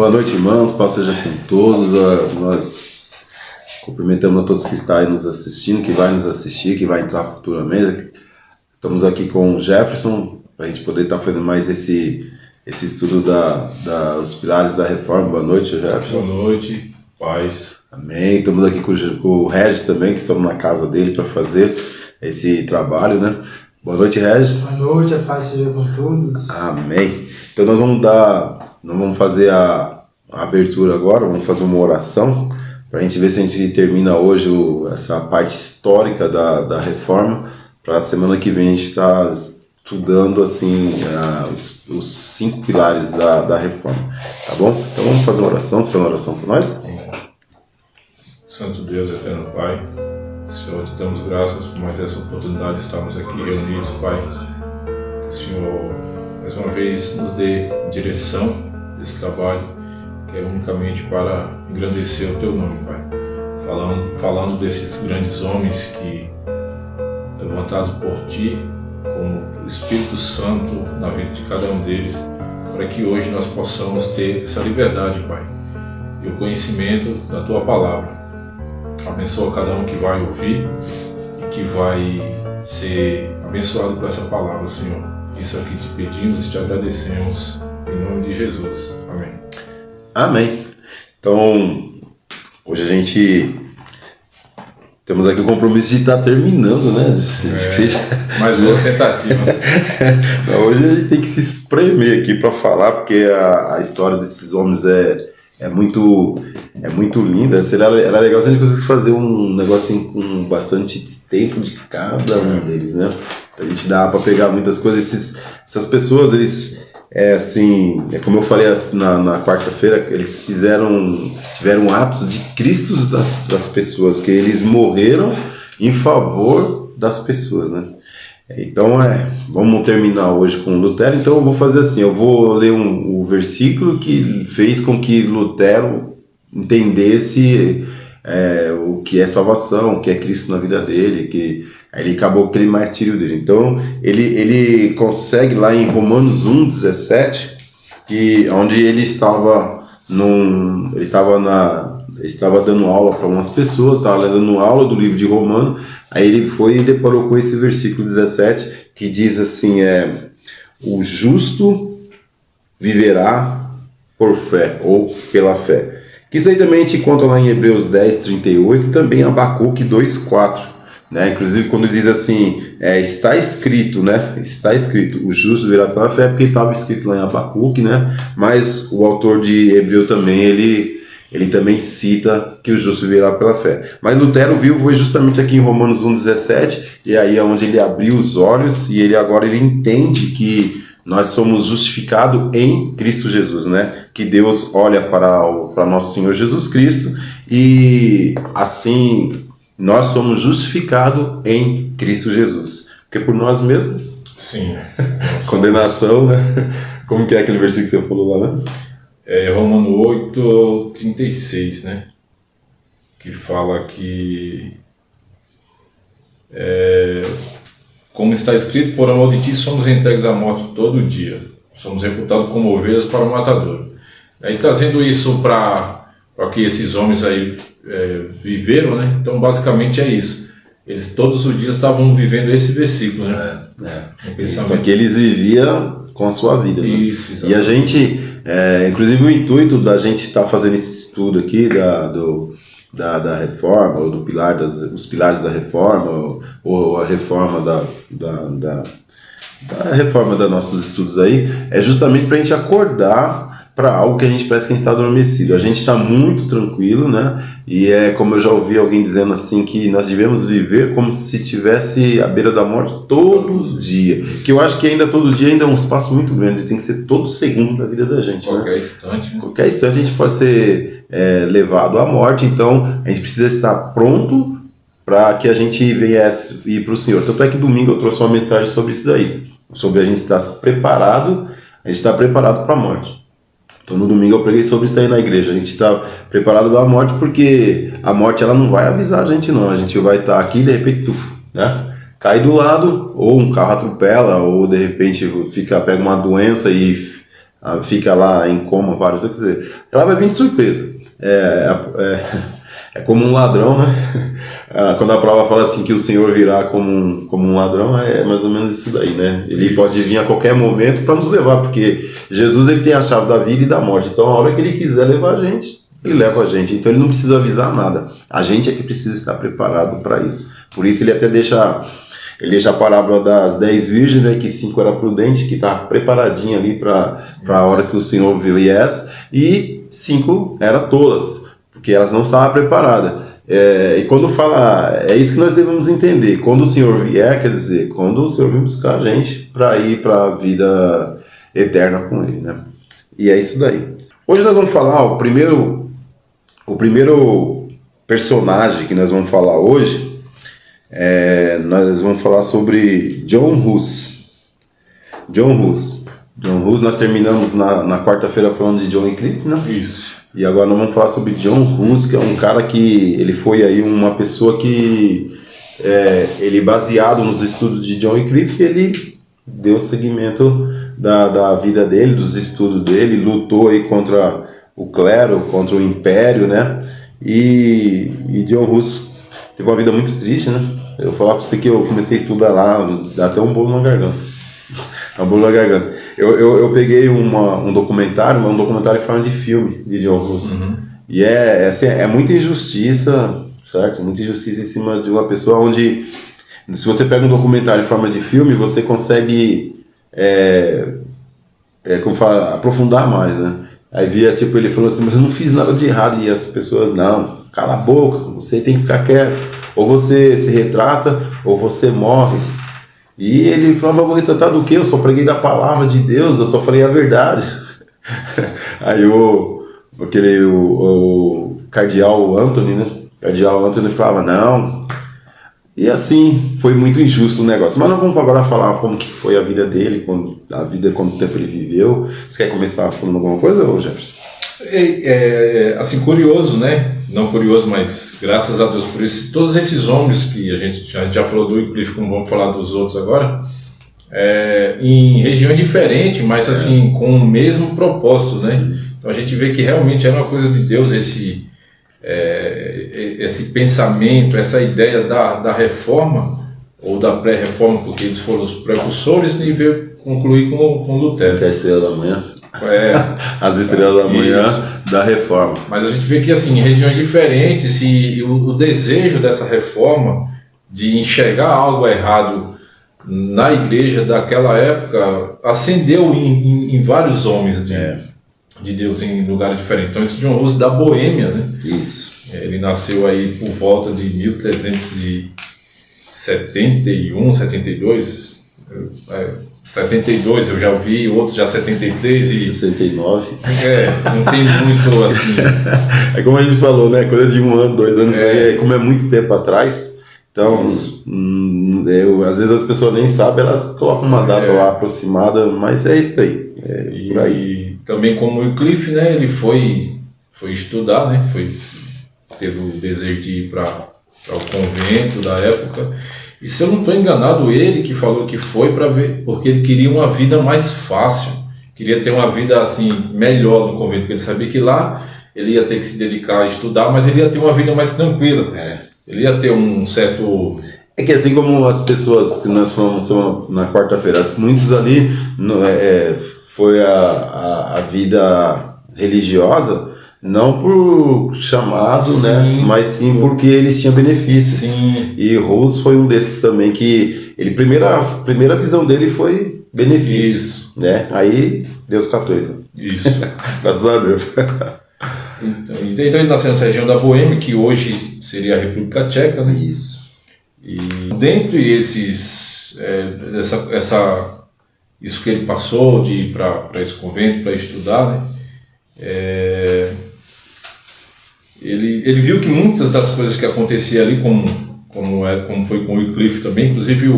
Boa noite, irmãos, paz seja com todos. Nós cumprimentamos a todos que estão aí nos assistindo, que vai nos assistir, que vai entrar futuramente. Estamos aqui com o Jefferson, para a gente poder estar fazendo mais esse estudo dos pilares da reforma. Boa noite, Jefferson. Boa noite, paz. Amém. Estamos aqui com o Regis também, que estamos na casa dele para fazer esse trabalho, né? Boa noite, Regis. Boa noite, a paz seja com todos. Amém. Então nós vamos fazer a abertura agora, vamos fazer uma oração para a gente ver se a gente termina hoje essa parte histórica da reforma. Para a semana que vem a gente está estudando assim os 5 pilares da reforma, tá bom? Então vamos fazer uma oração. Você faz uma oração para nós? Santo Deus, eterno Pai, Senhor, te damos graças por mais essa oportunidade de estarmos aqui reunidos, Pai. Que o Senhor mais uma vez nos dê direção desse trabalho, que é unicamente para engrandecer o Teu nome, Pai. Falando desses grandes homens que, levantados por Ti, com o Espírito Santo na vida de cada um deles, para que hoje nós possamos ter essa liberdade, Pai, e o conhecimento da Tua Palavra. Abençoa cada um que vai ouvir e que vai ser abençoado com essa palavra, Senhor. Isso aqui te pedimos e te agradecemos, em nome de Jesus. Amém. Amém. Então, hoje a gente temos aqui o compromisso de estar terminando, né? Mais uma tentativa. Hoje a gente tem que se espremer aqui para falar, porque a história desses homens é muito linda. Era legal se a gente conseguisse fazer um negocinho com bastante tempo de cada um deles, né? A gente dá para pegar muitas coisas. Essas pessoas, eles, como eu falei na quarta-feira, eles tiveram atos de Cristo das pessoas, que eles morreram em favor das pessoas, né? Então, vamos terminar hoje com Lutero. Então eu vou fazer assim, eu vou ler o versículo que fez com que Lutero entendesse o que é salvação, o que é Cristo na vida dele, que aí ele acabou com aquele martírio dele. Então ele consegue lá em Romanos 1:17, onde ele estava dando aula para umas pessoas, estava dando aula do livro de Romanos. Aí ele foi e deparou com esse versículo 17, que diz assim, o justo viverá por fé, ou pela fé. Que isso aí também a gente encontra lá em Hebreus 10:38 e também em Abacuque 2:4. Né? Inclusive quando diz assim, está escrito, né? Está escrito, o justo viverá pela fé, porque estava escrito lá em Abacuque, né? Mas o autor de Hebreu também, ele também cita que o justo viverá pela fé. Mas Lutero foi justamente aqui em Romanos 1:17, e aí é onde ele abriu os olhos, e agora ele entende que nós somos justificados em Cristo Jesus, né? Que Deus olha para nosso Senhor Jesus Cristo, e assim nós somos justificados em Cristo Jesus. Porque por nós mesmos? Sim. Condenação, né? Como que é aquele versículo que você falou lá, né? Romano 8:36, né? Que fala que como está escrito, por amor de ti somos entregues à morte todo dia, somos reputados como ovelhas para o matador. Aí trazendo isso para que esses homens aí viveram, né? Então basicamente é isso. Eles todos os dias estavam vivendo esse versículo, né? Só que eles viviam com a sua vida, né? Isso, exatamente. E a gente, inclusive o intuito da gente estar fazendo esse estudo aqui da reforma, ou os pilares da reforma, ou a reforma da reforma dos nossos estudos aí, é justamente para a gente acordar para algo que a gente parece que a gente está adormecido. A gente está muito tranquilo, né? E como eu já ouvi alguém dizendo assim, que nós devemos viver como se estivesse à beira da morte todo dia. Que eu acho que todo dia ainda é um espaço muito grande, tem que ser todo segundo da vida da gente. Qualquer né? instante. Né? Qualquer instante a gente pode ser levado à morte, então a gente precisa estar pronto para que a gente venha ir para o Senhor. Tanto é que domingo eu trouxe uma mensagem sobre isso daí, sobre a gente estar preparado, a gente está preparado para a morte. Então no domingo eu preguei sobre isso aí na igreja. A gente está preparado para a morte, porque a morte ela não vai avisar a gente não. A gente vai estar aqui e de repente né? Cai do lado, ou um carro atropela, ou de repente pega uma doença e fica lá em coma vários, quer dizer, ela vai vir de surpresa. É como um ladrão, né? Quando a prova fala assim que o Senhor virá como um ladrão, é mais ou menos isso daí, né? Ele pode vir a qualquer momento para nos levar, porque Jesus ele tem a chave da vida e da morte. Então, a hora que ele quiser levar a gente, ele leva a gente. Então, ele não precisa avisar nada. A gente é que precisa estar preparado para isso. Por isso, ele até deixa a parábola das 10 virgens, né, que 5 era prudente, que está preparadinha ali para a hora que o Senhor viesse, e 5 eram tolas, porque elas não estavam preparadas. E quando fala, é isso que nós devemos entender. Quando o Senhor vier, quer dizer, quando o Senhor vir buscar a gente para ir para a vida eterna com Ele, né? E é isso daí. Hoje nós vamos falar, o primeiro personagem que nós vamos falar hoje, nós vamos falar sobre John Hus. John Hus, nós terminamos na quarta-feira falando de John Wycliffe, né? Isso. E agora nós vamos falar sobre John Hus, que é um cara que ele foi aí uma pessoa que ele, baseado nos estudos de John Wycliffe, ele deu seguimento da vida dele, dos estudos dele, lutou aí contra o clero, contra o império, né? E John Hus teve uma vida muito triste, né? Eu vou falar para você que eu comecei a estudar lá, dá até um bolo na garganta. Eu peguei um documentário, mas um documentário em forma de filme de John Hus. Uhum. E é muita injustiça, certo? Muita injustiça em cima de uma pessoa onde, se você pega um documentário em forma de filme, você consegue como fala, aprofundar mais, né? Aí via, tipo, ele falando assim, mas eu não fiz nada de errado. E as pessoas, não, cala a boca, você tem que ficar quieto. Ou você se retrata, ou você morre. E ele falava, eu vou retratar do quê? Eu só preguei da palavra de Deus, eu só falei a verdade. Aí o cardeal Anthony, né? Cardeal Anthony falava, não. E assim, foi muito injusto o negócio. Mas nós vamos agora falar como que foi a vida dele, quanto tempo ele viveu. Você quer começar falando alguma coisa, ou Jefferson? Assim, curioso, né? Não curioso, mas graças a Deus por isso. Todos esses homens que a gente já falou do Wycliffe, como vamos falar dos outros agora, em regiões diferentes, mas assim, com o mesmo propósito, né? Então a gente vê que realmente era uma coisa de Deus esse pensamento, essa ideia da reforma ou da pré-reforma, porque eles foram os precursores, e veio concluir com Lutero. Que é a estrela da manhã. As estrelas da manhã da reforma. Mas a gente vê que assim, em regiões diferentes, e o desejo dessa reforma de enxergar algo errado na igreja daquela época acendeu em vários homens de Deus em lugares diferentes. Então esse John Hus da Boêmia, né? Isso. Ele nasceu aí por volta de 1371, 72. 72 eu já vi, outros já 73 e 69. Não tem muito assim. É como a gente falou, né? Coisa de 1 ano, 2 anos, como é muito tempo atrás. Então, às vezes as pessoas nem sabem, elas colocam uma data lá aproximada, mas é isso aí. Por aí. E também como o Wycliffe, né? Ele foi estudar, né? Teve o desejo de ir para o convento da época. E se eu não estou enganado, ele que falou que foi para ver, porque ele queria uma vida mais fácil, queria ter uma vida assim melhor no convento, porque ele sabia que lá ele ia ter que se dedicar a estudar, mas ele ia ter uma vida mais tranquila. Ele ia ter um certo... É que assim como as pessoas que nós falamos na quarta-feira, muitos ali foi a vida religiosa, não por chamado, né? Mas sim porque eles tinham benefícios. Sim. E Hus foi um desses também que a primeira visão dele foi benefícios, né? Aí Deus catou ele. Isso. Graças a Deus. Então ele nasceu nessa região da Boêmia, que hoje seria a República Tcheca, né? Isso. E dentre esses isso que ele passou de ir para esse convento para estudar, né? Ele viu que muitas das coisas que aconteciam ali, como foi com o Wycliffe também, inclusive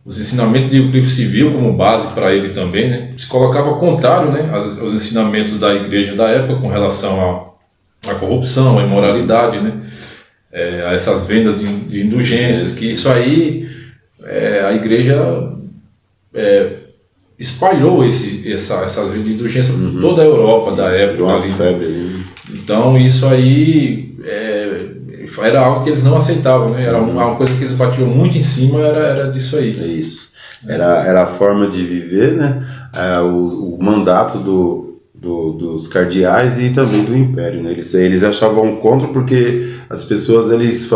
os ensinamentos de Wycliffe se viu como base para ele também, né? Se colocava contrário, né, aos ensinamentos da igreja da época com relação à corrupção, à imoralidade, né? A essas vendas de indulgências, que isso aí a igreja espalhou essas vidas de indulgência por toda a Europa da época. Uma Ali. febre ali. Então isso aí era algo que eles não aceitavam, né? Era uma coisa que eles batiam muito em cima, era disso aí. É isso. Era a forma de viver, né? O mandato dos cardeais e também do império, né? Eles achavam contra porque as pessoas eles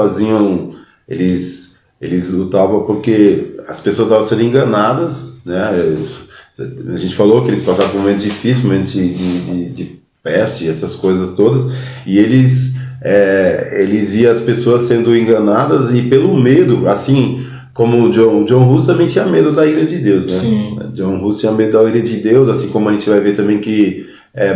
lutavam porque as pessoas estavam sendo enganadas, né? A gente falou que eles passavam por um momento difícil, um momento de peste, essas coisas todas, e eles viam as pessoas sendo enganadas e pelo medo, assim como John Hus também tinha medo da ira de Deus, né? Sim. John Hus tinha medo da ira de Deus, assim como a gente vai ver também que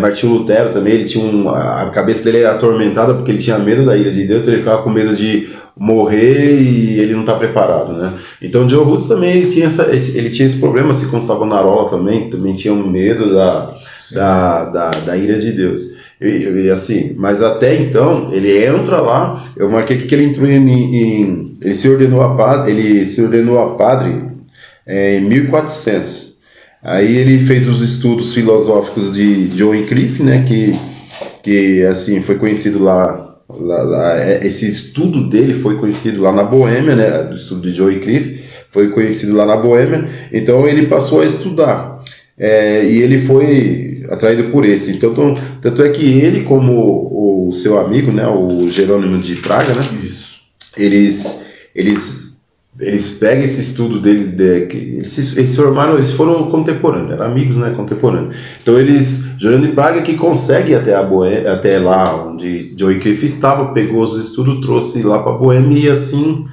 Martinho Lutero também, ele tinha a cabeça dele era atormentada porque ele tinha medo da ira de Deus, então ele ficava com medo de morrer e ele não está preparado, né? Então John Hus também ele tinha esse problema, assim como Savonarola também tinha um medo da ira de Deus. E assim, mas até então ele entra lá, eu marquei que ele entrou ele se ordenou a padre em 1400. Aí ele fez os estudos filosóficos de John Wycliffe, né, que assim foi conhecido lá, esse estudo dele foi conhecido lá na Boêmia, né, o estudo de John Wycliffe foi conhecido lá na Boêmia. Então ele passou a estudar e ele foi atraído por esse. Então, tanto é que ele, como o seu amigo, né, o Jerônimo de Praga, né, Isso. eles pegam esse estudo deles, eles foram contemporâneos, eram amigos, né, contemporâneos. Então Jerônimo de Praga que consegue até lá onde John Wycliffe estava, pegou os estudos, trouxe lá para a Boêmia e assim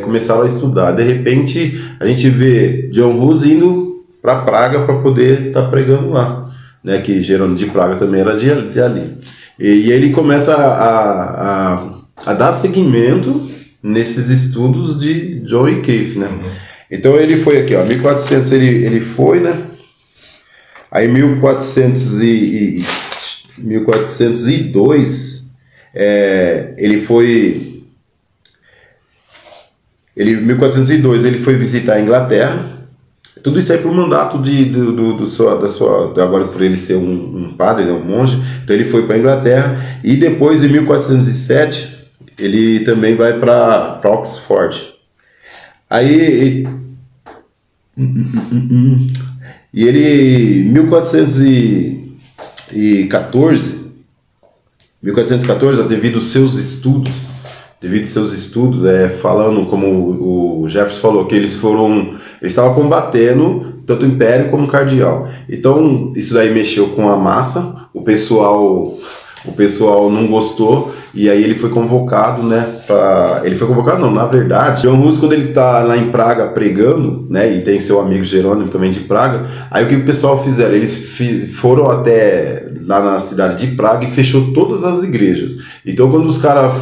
começaram a estudar. De repente a gente vê John Hus indo para Praga para poder estar pregando lá, né, que Jerônimo de Praga também era de ali. E ele começa a dar seguimento nesses estudos de John Wycliffe, né? Então ele foi aqui, ó, 1400 ele foi, né? Aí 1402 ele foi. Em 1402 ele foi visitar a Inglaterra. Tudo isso aí por mandato agora por ele ser um padre, né, um monge. Então ele foi para a Inglaterra e depois em 1407 ele também vai para Oxford. Aí e ele em 1414, devido aos seus estudos, falando como o Jefferson falou, que eles estavam combatendo tanto o império como o cardeal. Então isso daí mexeu com a massa, o pessoal não gostou, e aí ele foi convocado, né? Na verdade, John Hus, quando ele tá lá em Praga pregando, né? E tem seu amigo Jerônimo também de Praga, aí o que o pessoal fizeram? Eles foram até lá na cidade de Praga e fechou todas as igrejas. Então quando os caras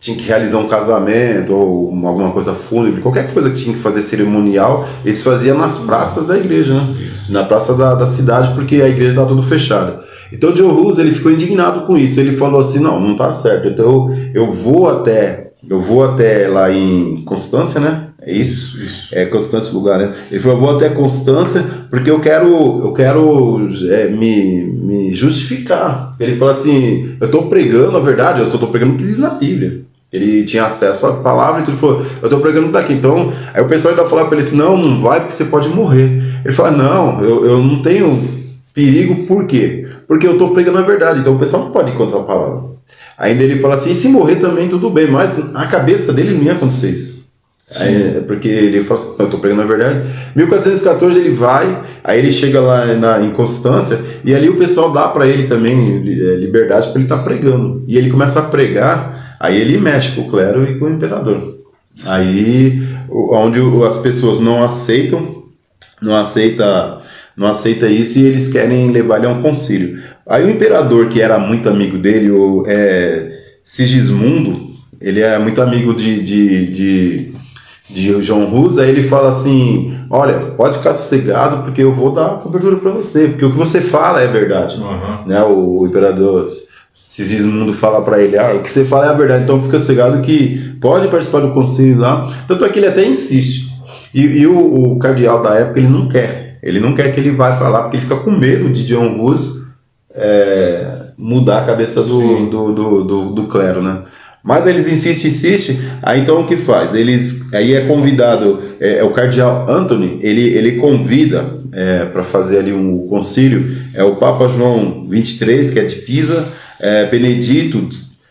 tinham que realizar um casamento ou alguma coisa fúnebre, qualquer coisa que tinha que fazer cerimonial, eles faziam nas praças da igreja, né? Na praça da cidade, porque a igreja estava tudo fechada. Então John Hus ele ficou indignado com isso. Ele falou assim: não tá certo. Então eu vou até lá em Constância, né? É isso. É Constância o lugar, né? Ele falou: eu vou até Constância porque eu quero me justificar. Ele falou assim: eu estou pregando a verdade, eu só estou pregando o que diz na Bíblia. Ele tinha acesso à palavra, então ele falou: eu estou pregando daqui. Então aí o pessoal ainda falava para ele assim: não vai porque você pode morrer. Ele falou: não, eu não tenho perigo, por quê? Porque eu estou pregando a verdade, então o pessoal não pode ir contra a palavra. Ainda ele fala assim: e se morrer também tudo bem, mas na cabeça dele não ia acontecer isso. Porque ele fala assim: eu estou pregando a verdade. 1414 ele vai, aí ele chega lá em Constância, e ali o pessoal dá para ele também liberdade para ele estar pregando. E ele começa a pregar, aí ele mexe com o clero e com o imperador. Aí, onde as pessoas não aceitam isso, e eles querem levar ele a um concílio. Aí o imperador, que era muito amigo dele, o Sigismundo, ele é muito amigo de John Hus. Aí ele fala assim: olha, pode ficar sossegado porque eu vou dar cobertura para você, porque o que você fala é verdade. Né? O imperador Sigismundo fala para ele: o que você fala é a verdade, então fica sossegado que pode participar do concílio lá. Tanto é que ele até insiste. E o cardeal da época ele não quer. Ele não quer que ele vá para lá, porque ele fica com medo de John Hus mudar a cabeça do clero, né? Mas eles insistem, aí então o que faz? Aí é convidado, o cardeal Anthony, ele convida para fazer ali um concílio, o Papa João 23, que é de Pisa, Benedito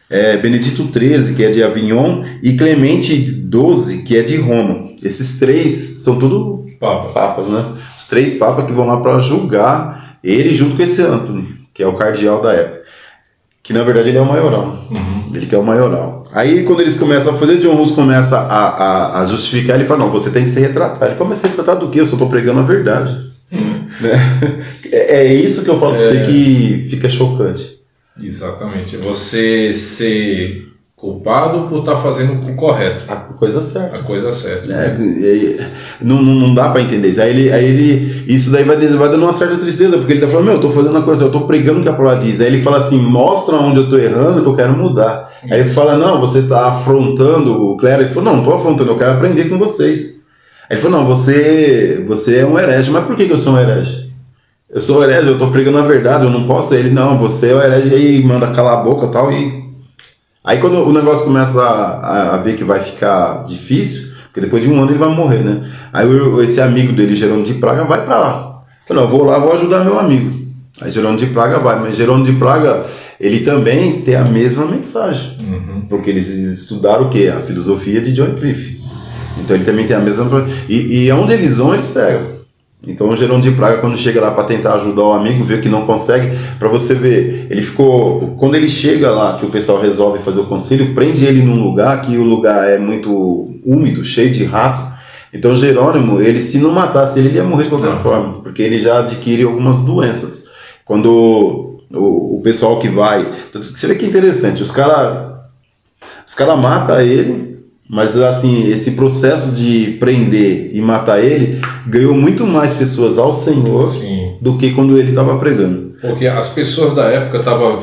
XIII, que é de Avignon, e Clemente XII, que é de Roma. Esses três são tudo papas, né? Os três papas que vão lá para julgar ele junto com esse Anthony, que é o cardeal da época. Que na verdade ele é o maioral. Ele que é o maioral. Aí quando eles começam a fazer, John Hus começa a justificar, ele fala, não, você tem que se retratar. Ele fala, mas se retratar do quê? Eu só estou pregando a verdade. Né? É isso que eu falo para você que fica chocante. Exatamente. Você ser culpado por estar fazendo o correto. A coisa certa. A coisa certa. Não dá para entender isso. Aí ele isso daí vai dando uma certa tristeza, porque ele tá falando, eu tô fazendo uma coisa, eu tô pregando o que a palavra diz. Aí ele fala assim, mostra onde eu tô errando, que eu quero mudar. Aí ele fala, não, você tá afrontando o clero. Ele falou, não tô afrontando, eu quero aprender com vocês. Aí ele falou, não, você é um herege. Mas por que eu sou um herege? Eu sou herege, eu tô pregando a verdade, eu não posso. Ele, não, você é o herege, aí manda calar a boca e tal, Aí quando o negócio começa a ver que vai ficar difícil, porque depois de um ano ele vai morrer, né? Aí esse amigo dele, Jerônimo de Praga, vai para lá. Falei, eu vou lá, vou ajudar meu amigo. Aí Jerônimo de Praga vai, mas Jerônimo de Praga, ele também tem a mesma mensagem. Porque eles estudaram o quê? A filosofia de John Wycliffe. Então ele também tem a mesma... E onde eles vão, eles pegam. Então o Jerônimo de Praga, quando chega lá para tentar ajudar o amigo, vê que não consegue, para você ver, ele ficou, quando ele chega lá, que o pessoal resolve fazer o concílio, prende ele num lugar, que o lugar é muito úmido, cheio de rato. Então Jerônimo, ele se não matasse ele ia morrer de qualquer forma, porque ele já adquire algumas doenças. Quando o pessoal que vai, você vê que é interessante, os caras matam ele. Mas assim, esse processo de prender e matar ele ganhou muito mais pessoas ao Senhor do que quando ele estava pregando. Porque as pessoas da época estavam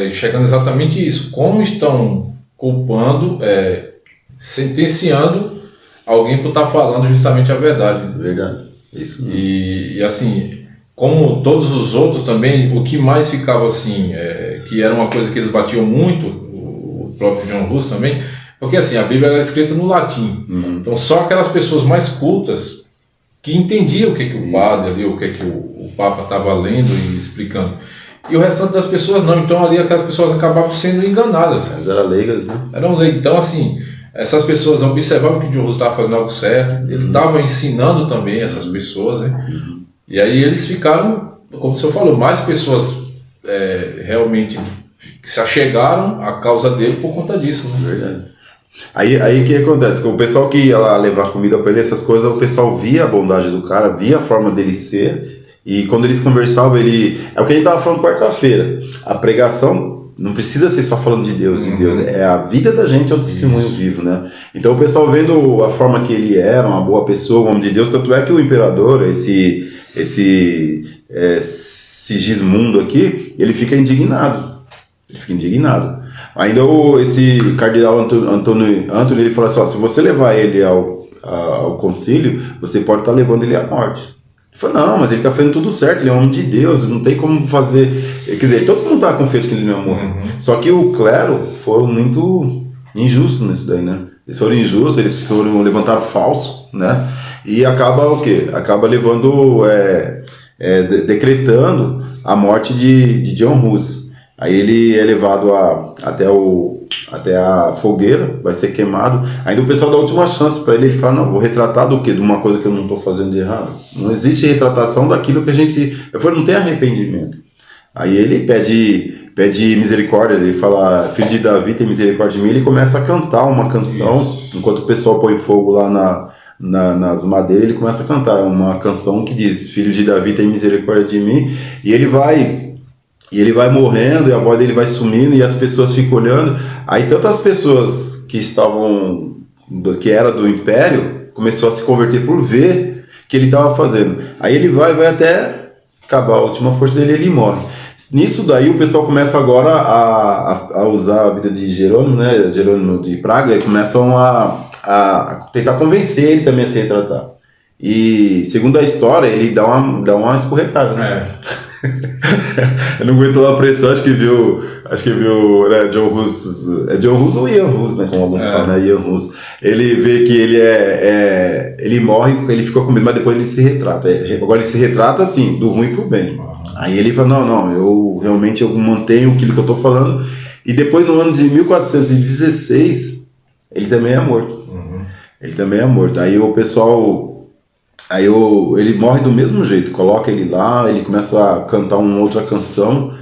enxergando exatamente isso. Como estão culpando, sentenciando alguém por estar falando justamente a verdade. Verdade. Isso mesmo. E assim, como todos os outros também, o que mais ficava assim, que era uma coisa que eles batiam muito, o próprio John Hus também, porque assim, a Bíblia era escrita no latim. Então só aquelas pessoas mais cultas que entendiam o que o padre ali, o que o Papa estava lendo e explicando. E o restante das pessoas não. Então ali aquelas pessoas acabavam sendo enganadas. Elas eram leigas, né? Eram leigas. Então assim, essas pessoas observavam que o John Hus estava fazendo algo certo. Eles estavam ensinando também essas pessoas, né? E aí eles ficaram, como o senhor falou, mais pessoas realmente se achegaram à causa dele por conta disso, né? Verdade. Aí o que acontece? O pessoal que ia lá levar comida para ele, essas coisas, o pessoal via a bondade do cara, via a forma dele ser, e quando eles conversavam, é o que a gente estava falando quarta-feira. A pregação não precisa ser só falando de Deus, é a vida da gente, é o testemunho vivo, né? Então o pessoal vendo a forma que ele era, uma boa pessoa, um homem de Deus, tanto é que o imperador, esse Sigismundo aqui, ele fica indignado. Ainda esse cardeal Anthony ele fala assim, se você levar ele ao concílio, você pode estar levando ele à morte. Ele falou, não, mas ele está fazendo tudo certo, ele é um homem de Deus, não tem como fazer... Quer dizer, todo mundo estava confiante que ele não ia morrer. Só que o clero foram muito injustos nisso daí, né? Eles foram injustos, eles levantaram falso, né? E acaba o quê? Acaba levando, decretando a morte de John Hus. Aí ele é levado até a fogueira, vai ser queimado. Ainda o pessoal dá a última chance para ele, ele fala, não, vou retratar do quê? De uma coisa que eu não estou fazendo de errado. Não existe retratação daquilo que a gente... Eu falei, não tem arrependimento. Aí ele pede misericórdia, ele fala, filho de Davi, tem misericórdia de mim. Ele começa a cantar uma canção, enquanto o pessoal põe fogo lá nas madeiras, ele começa a cantar uma canção que diz, filho de Davi, tem misericórdia de mim. E ele vai morrendo, e a voz dele vai sumindo, e as pessoas ficam olhando. Aí tantas pessoas que era do império, começou a se converter por ver que ele estava fazendo. Aí ele vai até acabar a última força dele, ele morre. Nisso daí o pessoal começa agora a usar a vida de Jerônimo, né? Jerônimo de Praga, e começam a tentar convencer ele também a se retratar. e segundo a história, ele dá uma escorregada, né? Ele não aguentou a pressão, acho que viu né, John Hus, é John Hus ou Ian Hus, né, como alguns falam, né, Ian Hus. Ele vê que ele ele morre, ele ficou com medo, mas depois ele se retrata. Agora ele se retrata assim, do ruim pro bem. Aí ele fala, não, eu realmente mantenho aquilo que eu tô falando. E depois no ano de 1416, ele também é morto. Ele também é morto. Aí o pessoal... ele morre do mesmo jeito, coloca ele lá, ele começa a cantar uma outra canção,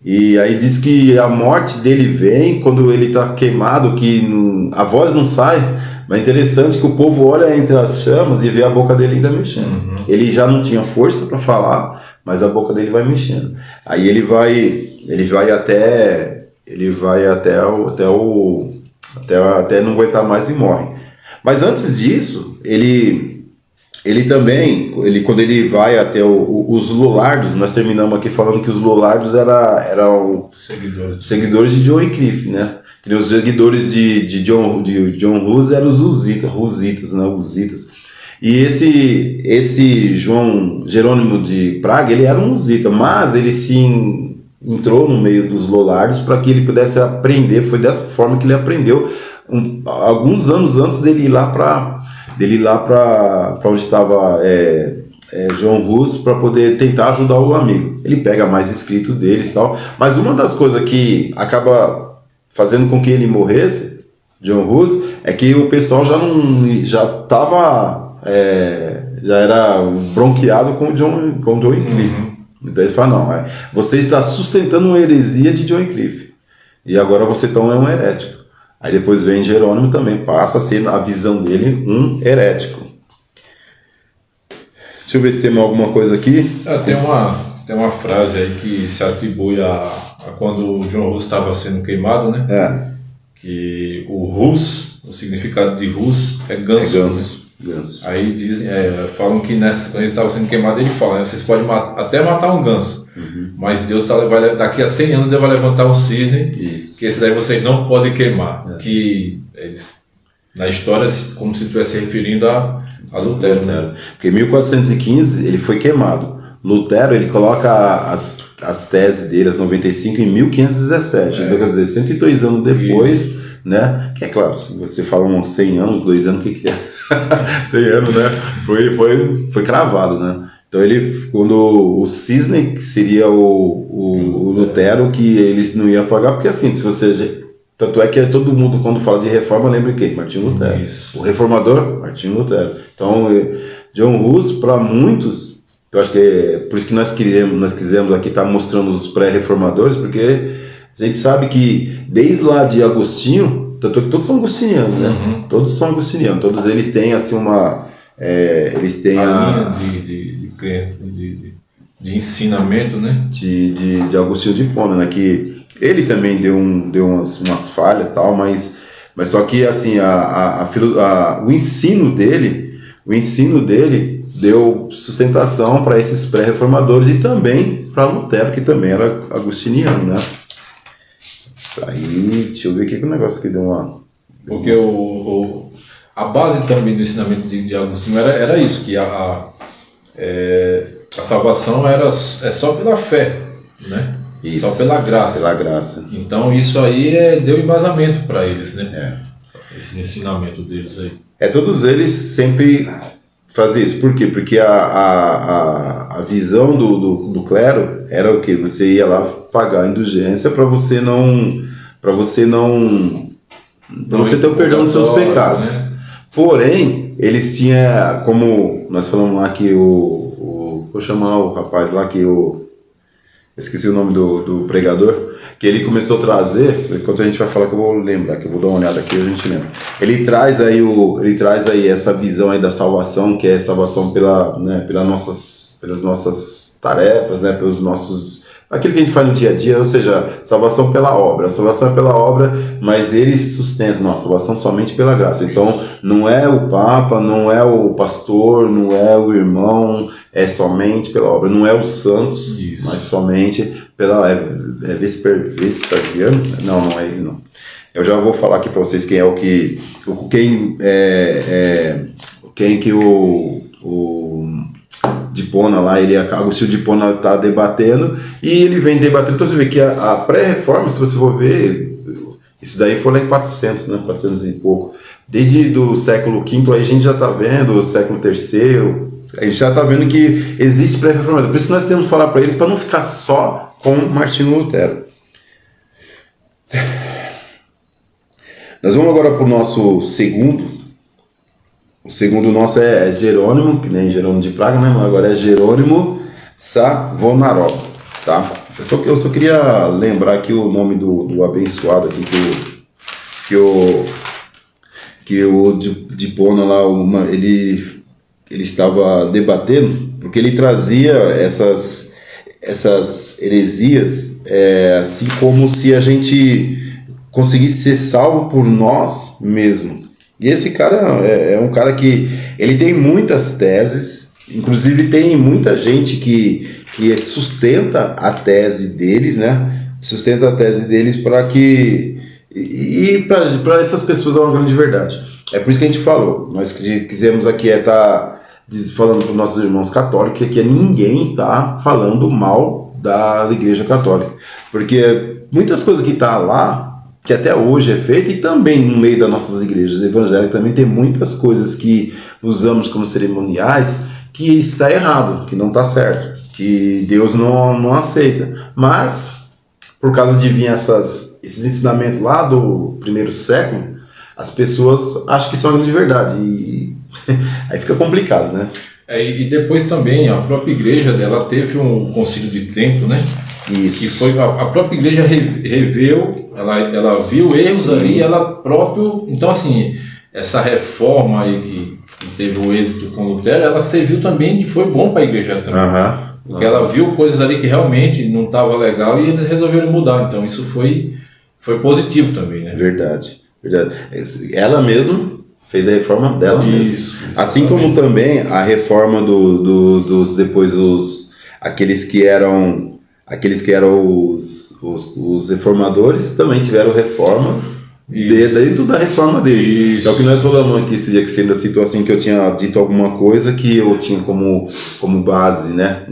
e aí diz que a morte dele vem quando ele está queimado, que a voz não sai, mas é interessante que o povo olha entre as chamas e vê a boca dele ainda mexendo. Ele já não tinha força para falar, mas a boca dele vai mexendo. Aí ele vai até não aguentar mais e morre. Mas antes disso, ele também, quando ele vai até os Lollardos, nós terminamos aqui falando que os Lollardos eram seguidores de John Wycliffe, né? E os seguidores de John Hus eram os Husitas, né? Husitas. E esse João Jerônimo de Praga, ele era um Husita, mas ele se entrou no meio dos Lollardos para que ele pudesse aprender. Foi dessa forma que ele aprendeu, alguns anos antes dele ir lá para onde estava João Hus, para poder tentar ajudar o amigo. Ele pega mais escrito deles e tal, mas uma das coisas que acaba fazendo com que ele morresse, John Hus, é que o pessoal já era bronqueado com John Wycliffe. Então eles falam, não, você está sustentando uma heresia de John Wycliffe, e agora você então é um herético. Aí depois vem Jerônimo, também passa a ser, a visão dele, um herético. Deixa eu ver se tem alguma coisa aqui. Tem uma frase aí que se atribui a quando o John Hus estava sendo queimado, né? Que o Hus, o significado de Hus é ganso. Ganso. Aí falam que quando ele estava sendo queimado, ele fala, né, vocês podem até matar um ganso, mas Deus daqui a 100 anos Deus vai levantar um cisne, que esse daí vocês não podem queimar. Que eles, na história, como se estivesse referindo a Lutero, né? Porque em 1415 ele foi queimado. Lutero, ele coloca as teses dele, as 95, em 1517. Então, quer dizer, 102 anos depois, né? Que é claro, se você fala uns 100 anos, 2 anos, o que é? 100 anos, né? Foi cravado, né? Então quando o cisne, que seria o Lutero, que eles não iam pagar, porque assim, se você... Tanto é que todo mundo, quando fala de reforma, lembra quem? Martinho Lutero. Isso. O reformador, Martinho Lutero. Então, John Hus, para muitos, eu acho que é por isso que nós quisemos aqui estar mostrando os pré-reformadores, porque a gente sabe que desde lá de Agostinho, tanto é que todos são agostinianos, né? Todos são agostinianos, todos eles têm assim eles têm a linha de ensinamento, né? De Agostinho de Hipona, né? Que ele também deu umas falhas e tal, mas só que assim o ensino dele deu sustentação para esses pré-reformadores e também para Lutero, que também era agostiniano, né? Isso aí, deixa eu ver aqui que o negócio que deu uma... Porque a base também do ensinamento de Agostinho era isso, que a salvação é só pela fé, né? Isso, só pela graça. Pela graça. Então isso aí deu embasamento para eles, né? Esse ensinamento deles aí. Todos eles sempre fazem isso. Por quê? Porque a visão do clero era o quê? Você ia lá pagar a indulgência para você ter o perdão dos seus pecados. Né? Porém, eles tinham, como nós falamos lá que vou chamar o rapaz lá que esqueci o nome do pregador, que ele começou a trazer, enquanto a gente vai falar que eu vou lembrar, que eu vou dar uma olhada aqui e a gente lembra. Ele traz aí essa visão aí da salvação, que é salvação pelas nossas tarefas, né, pelos nossos... Aquilo que a gente faz no dia a dia, ou seja, salvação pela obra. A salvação é pela obra, mas ele sustenta, não, a salvação somente pela graça. Então, não é o Papa, não é o pastor, não é o irmão, é somente pela obra. Não é os santos, mas somente pela... Vespasiano? Não é ele, não. Eu já vou falar aqui para vocês quem é o Dipona lá, Agostinho Dipona está debatendo e ele vem debatendo. Então você vê que a pré-reforma, se você for ver, isso daí foi lá em 400, né? 400 e pouco. Desde do século V, aí a gente já está vendo, o século III, a gente já está vendo que existe pré-reforma. Por isso que nós temos que falar para eles, para não ficar só com Martinho Lutero. Nós vamos agora para o nosso segundo. O segundo nosso é Jerônimo, que nem Jerônimo de Praga, né? Mas agora é Jerônimo Savonarola, tá? Eu só queria lembrar aqui o nome do abençoado aqui que o Dipona lá, ele estava debatendo, porque ele trazia essas heresias, assim como se a gente conseguisse ser salvo por nós mesmos. E esse cara é um cara que ele tem muitas teses, inclusive tem muita gente que sustenta a tese deles, né? Sustenta a tese deles para que... E para essas pessoas é uma grande verdade. É por isso que a gente falou. Nós quisemos aqui estar falando para os nossos irmãos católicos que aqui ninguém está falando mal da Igreja Católica. Porque muitas coisas que está lá, que até hoje é feita, e também no meio das nossas igrejas evangélicas também tem muitas coisas que usamos como cerimoniais que está errado, que não está certo, que Deus não aceita. Mas, por causa de vir esses ensinamentos lá do primeiro século, as pessoas acham que isso é uma grande verdade, e aí fica complicado, né? E depois também a própria igreja dela teve um concílio de Trento, né? Isso. Que foi a própria igreja reveu, ela viu erros ali, ela próprio. Então, assim, essa reforma aí que teve o êxito com Lutero, ela serviu também e foi bom para a igreja também. Porque ela viu coisas ali que realmente não estava legal e eles resolveram mudar. Então, isso foi positivo também, né? Verdade. Ela mesma fez a reforma dela mesma. Assim como também a reforma dos depois aqueles que eram os reformadores também tiveram reformas dentro da reforma deles. É o que nós falamos aqui esse dia, que você ainda citou assim, que eu tinha dito alguma coisa que eu tinha como base, né,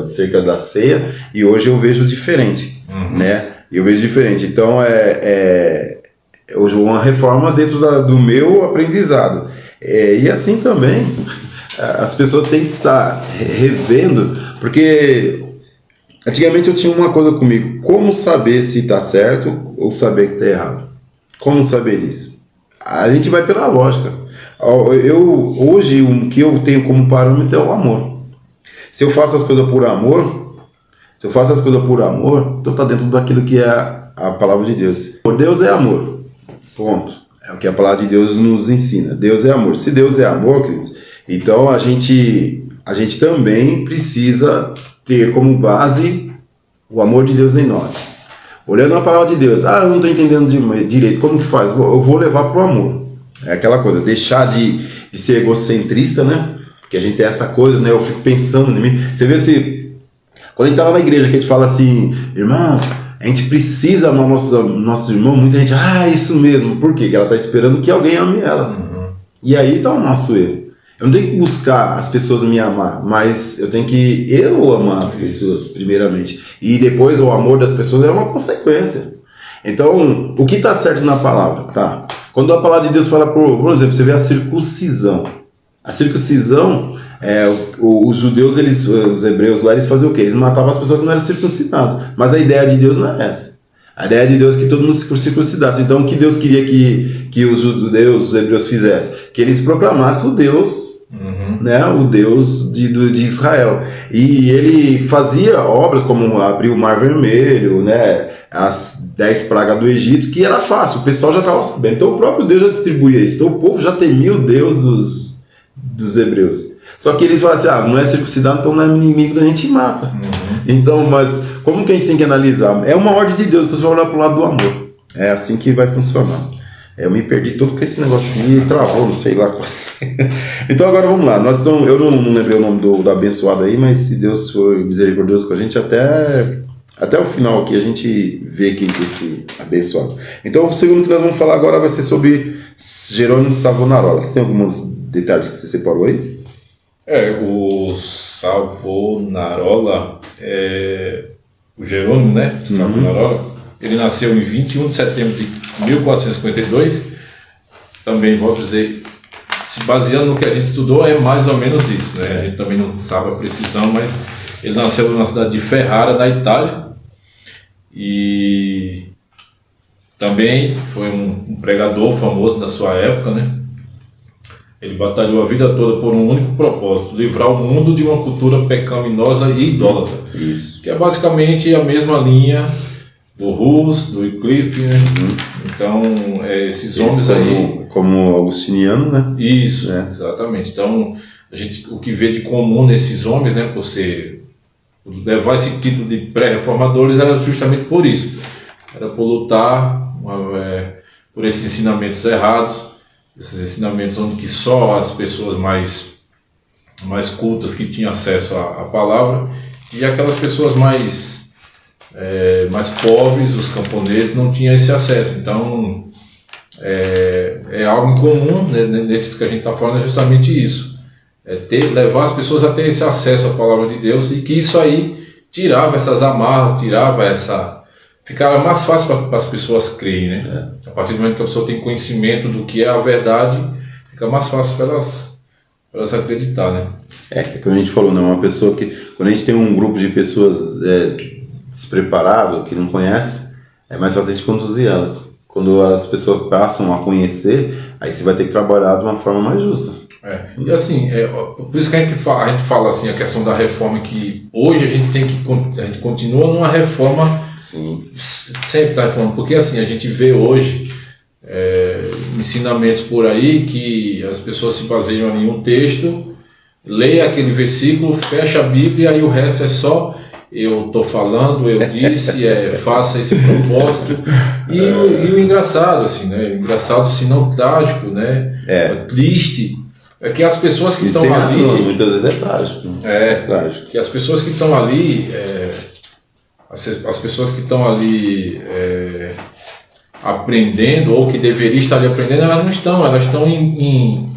acerca da ceia, e hoje eu vejo diferente, né? Eu vejo diferente. Então hoje uma reforma dentro do meu aprendizado. E assim também as pessoas têm que estar revendo, porque antigamente eu tinha uma coisa comigo: como saber se está certo ou saber que está errado? Como saber isso? A gente vai pela lógica. Hoje o que eu tenho como parâmetro é o amor. Se eu faço as coisas por amor, então está dentro daquilo que é a palavra de Deus. Por Deus é amor. Ponto. É o que a palavra de Deus nos ensina. Deus é amor. Se Deus é amor, queridos, então a gente também precisa ter como base o amor de Deus em nós. Olhando a palavra de Deus, eu não estou entendendo direito, como que faz? Eu vou levar para o amor. É aquela coisa, deixar de ser egocentrista, né? Porque a gente tem essa coisa, né? Eu fico pensando em mim. Você vê se, quando a gente está lá na igreja, que a gente fala assim: irmãos, a gente precisa amar nossos irmãos, muita gente, isso mesmo. Por quê? Porque ela está esperando que alguém ame ela. E aí está o nosso erro. Eu não tenho que buscar as pessoas me amar, mas eu tenho que amar as pessoas primeiramente. E depois o amor das pessoas é uma consequência. Então, o que está certo na palavra? Tá? Quando a palavra de Deus fala, por exemplo, você vê a circuncisão. A circuncisão, os judeus, os hebreus lá, eles faziam o quê? Eles matavam as pessoas que não eram circuncidadas. Mas a ideia de Deus não é essa. A ideia de Deus é que todo mundo se circuncidasse. Então, o que Deus queria que os judeus, os hebreus fizessem? Que eles proclamassem o Deus, né, o Deus de Israel. E ele fazia obras como abrir o Mar Vermelho, né, as 10 pragas do Egito, que era fácil, o pessoal já estava sabendo. Então, o próprio Deus já distribuía isso. Então, o povo já temia o Deus dos hebreus. Só que eles falam assim: não é circuncidado, então não é inimigo, a gente mata. Então, mas como que a gente tem que analisar? É uma ordem de Deus, então você vai olhar para o lado do amor. É assim que vai funcionar. Eu me perdi todo com esse negócio aqui, travou, não sei lá. Então agora vamos lá. Eu não lembrei o nome do abençoado aí, mas se Deus for misericordioso com a gente, até o final aqui a gente vê quem é esse abençoado. Então o segundo que nós vamos falar agora vai ser sobre Jerônimo Savonarola. Você tem alguns detalhes que você separou aí? O Savonarola, o Jerônimo, né? Savonarola, ele nasceu em 21 de setembro de 1452. Também, vou dizer, se baseando no que a gente estudou, é mais ou menos isso, né? A gente também não sabe a precisão, mas ele nasceu na cidade de Ferrara, na Itália, e também foi um pregador famoso da sua época, né? Ele batalhou a vida toda por um único propósito: livrar o mundo de uma cultura pecaminosa e idólatra. Isso. Que é basicamente a mesma linha do Hus, do Wycliffe, né? Então, esses homens aí... Como augustiniano, né? Isso, exatamente. Então, o que vê de comum nesses homens, né, por levar esse título de pré-reformadores, era justamente por isso. Era por lutar por esses ensinamentos errados, esses ensinamentos onde que só as pessoas mais cultas que tinham acesso à palavra, e aquelas pessoas mais pobres, os camponeses, não tinham esse acesso. Então, é algo incomum, né, nesses que a gente está falando, é justamente isso. Levar as pessoas a ter esse acesso à palavra de Deus, e que isso aí tirava essas amarras, ficava mais fácil para as pessoas crerem, né? A partir do momento que a pessoa tem conhecimento do que é a verdade, fica mais fácil para elas acreditar, né? Como a gente falou, né? Uma pessoa que, quando a gente tem um grupo de pessoas despreparadas, que não conhece, é mais fácil a gente conduzir elas. Quando as pessoas passam a conhecer, aí você vai ter que trabalhar de uma forma mais justa. E assim, por isso que a gente fala assim, a questão da reforma, que hoje a gente continua numa reforma. Sim. Sempre está reformando, porque assim, a gente vê hoje ensinamentos por aí que as pessoas se baseiam em um texto, lê aquele versículo, fecha a Bíblia e o resto é só eu estou falando, eu disse, faça esse propósito. E o engraçado, assim, né? O engraçado, se não trágico, né? Triste, é que as pessoas que estão ali... muitas vezes é trágico. Trágico. Que as pessoas que estão ali... As pessoas que estão ali aprendendo, ou que deveriam estar ali aprendendo, elas não estão. Elas estão em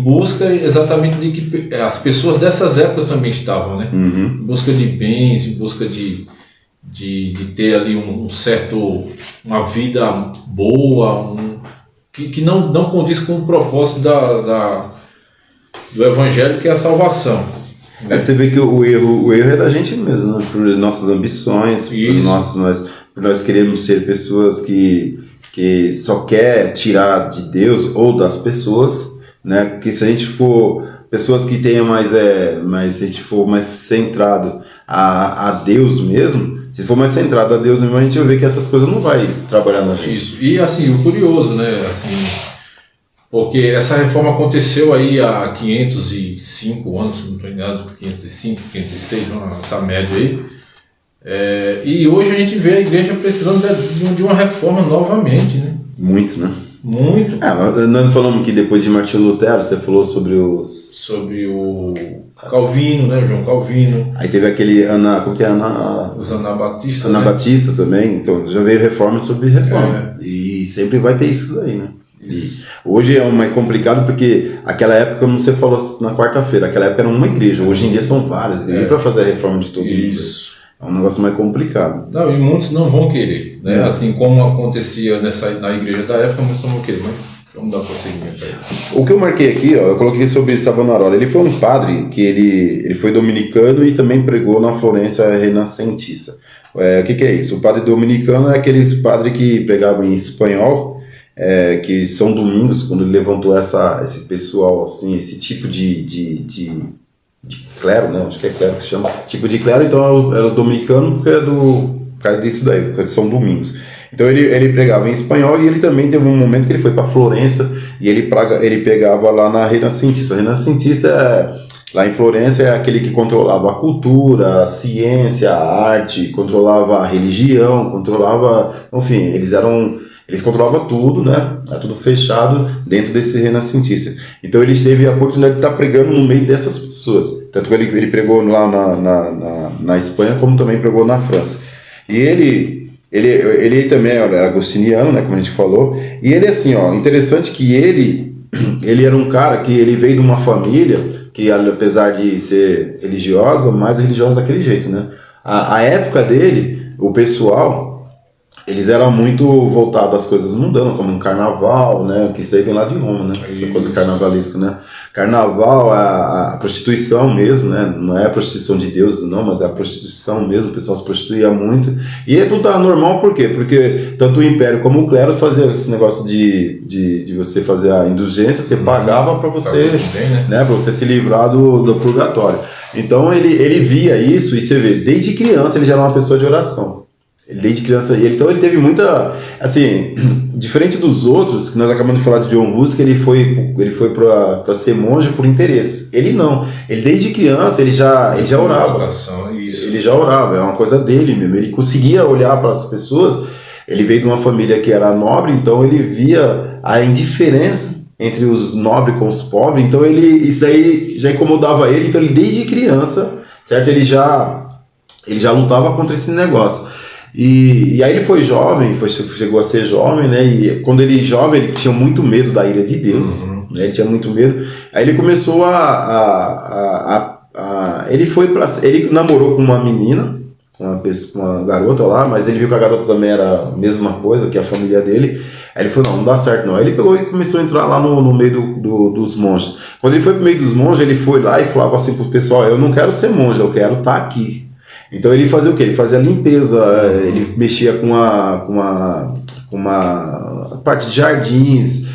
busca exatamente de que as pessoas dessas épocas também estavam, né? Em busca de bens, em busca de ter ali uma vida boa, que não condiz com o propósito do Evangelho, que é a salvação. Você vê que o erro é da gente mesmo, né? Por nossas ambições, por nós queremos ser pessoas que só quer tirar de Deus ou das pessoas, né? Porque se a gente for pessoas que tenham se a gente for mais centrado a Deus mesmo, se for mais centrado a Deus mesmo, a gente vai ver que essas coisas não vai trabalhar na gente. Isso. E assim, o curioso, né? Assim, porque essa reforma aconteceu aí há 505 anos, se não estou enganado, 505, 506, essa média aí. E hoje a gente vê a igreja precisando de uma reforma novamente, né? Muito, né? Muito. Nós falamos que depois de Martinho Lutero, você falou sobre o Calvino, né? O João Calvino. Aí teve aquele os Anabatistas. Anabatista, né? Também. Então já veio reforma sobre reforma. E sempre vai ter isso daí, né? E hoje é mais complicado porque aquela época, como você falou na quarta-feira, aquela época era uma igreja, hoje em dia são várias igrejas para fazer a reforma de todo mundo. Isso. É um negócio mais complicado. Não, e muitos não vão querer, né? Assim como acontecia na igreja da época, muitos não vão querer, mas vamos dar prosseguimento aí. O que eu marquei aqui, eu coloquei sobre Savonarola. Ele foi um padre que ele foi dominicano e também pregou na Florência renascentista. O que é isso? O padre dominicano é aqueles padre que pregava em espanhol, que São Domingos, quando ele levantou esse pessoal, assim, esse tipo de clero, né? Acho que é clero que se chama. Tipo de clero, então era dominicano porque é por causa disso daí, porque é de São Domingos. Então ele pregava em espanhol e ele também teve um momento que ele foi para Florença e ele pegava lá na renascentista. A renascentista, lá em Florença, é aquele que controlava a cultura, a ciência, a arte, controlava a religião, enfim, eles controlavam tudo, né? Era tudo fechado dentro desse renascentista. Então ele teve a oportunidade de estar pregando no meio dessas pessoas. Tanto que ele pregou lá na Espanha, como também pregou na França. E ele também era agostiniano, né? Como a gente falou. E ele, assim, interessante que ele era um cara que ele veio de uma família que apesar de ser religiosa, mais religiosa daquele jeito, né? A época dele, o pessoal, eles eram muito voltados às coisas mundanas, como um carnaval, né? Que isso aí vem lá de Roma, né? Essa coisa carnavalesca, né? Carnaval, a prostituição mesmo, né? Não é a prostituição de Deus, não, mas é a prostituição mesmo. O pessoal se prostituía muito. E é tudo normal, por quê? Porque tanto o Império como o clero faziam esse negócio de você fazer a indulgência, você pagava para você, né? Para você se livrar do purgatório. Então ele via isso, e você vê, desde criança ele já era uma pessoa de oração. Desde criança, então ele teve muita, assim, diferente dos outros, que nós acabamos de falar de John Hus, que ele foi para ser monge por interesse. Ele não, ele desde criança ele já orava. Ele já orava, é uma coisa dele mesmo. Ele conseguia olhar para as pessoas. Ele veio de uma família que era nobre, então ele via a indiferença entre os nobres com os pobres. Então isso aí já incomodava ele. Então ele desde criança, certo? Ele já lutava contra esse negócio. E aí ele foi jovem, chegou a ser jovem, né? E quando ele jovem, ele tinha muito medo da ira de Deus, né? Ele tinha muito medo. Aí ele começou ele namorou com uma menina, uma garota lá, mas ele viu que a garota também era a mesma coisa que a família dele. Aí ele falou, não dá certo não. Aí ele pegou e começou a entrar lá no meio dos monges. Quando ele foi pro meio dos monges, ele foi lá e falava assim pro pessoal, eu não quero ser monge, eu quero estar aqui. Então ele fazia o quê? Ele fazia limpeza, ele mexia com uma parte de jardins,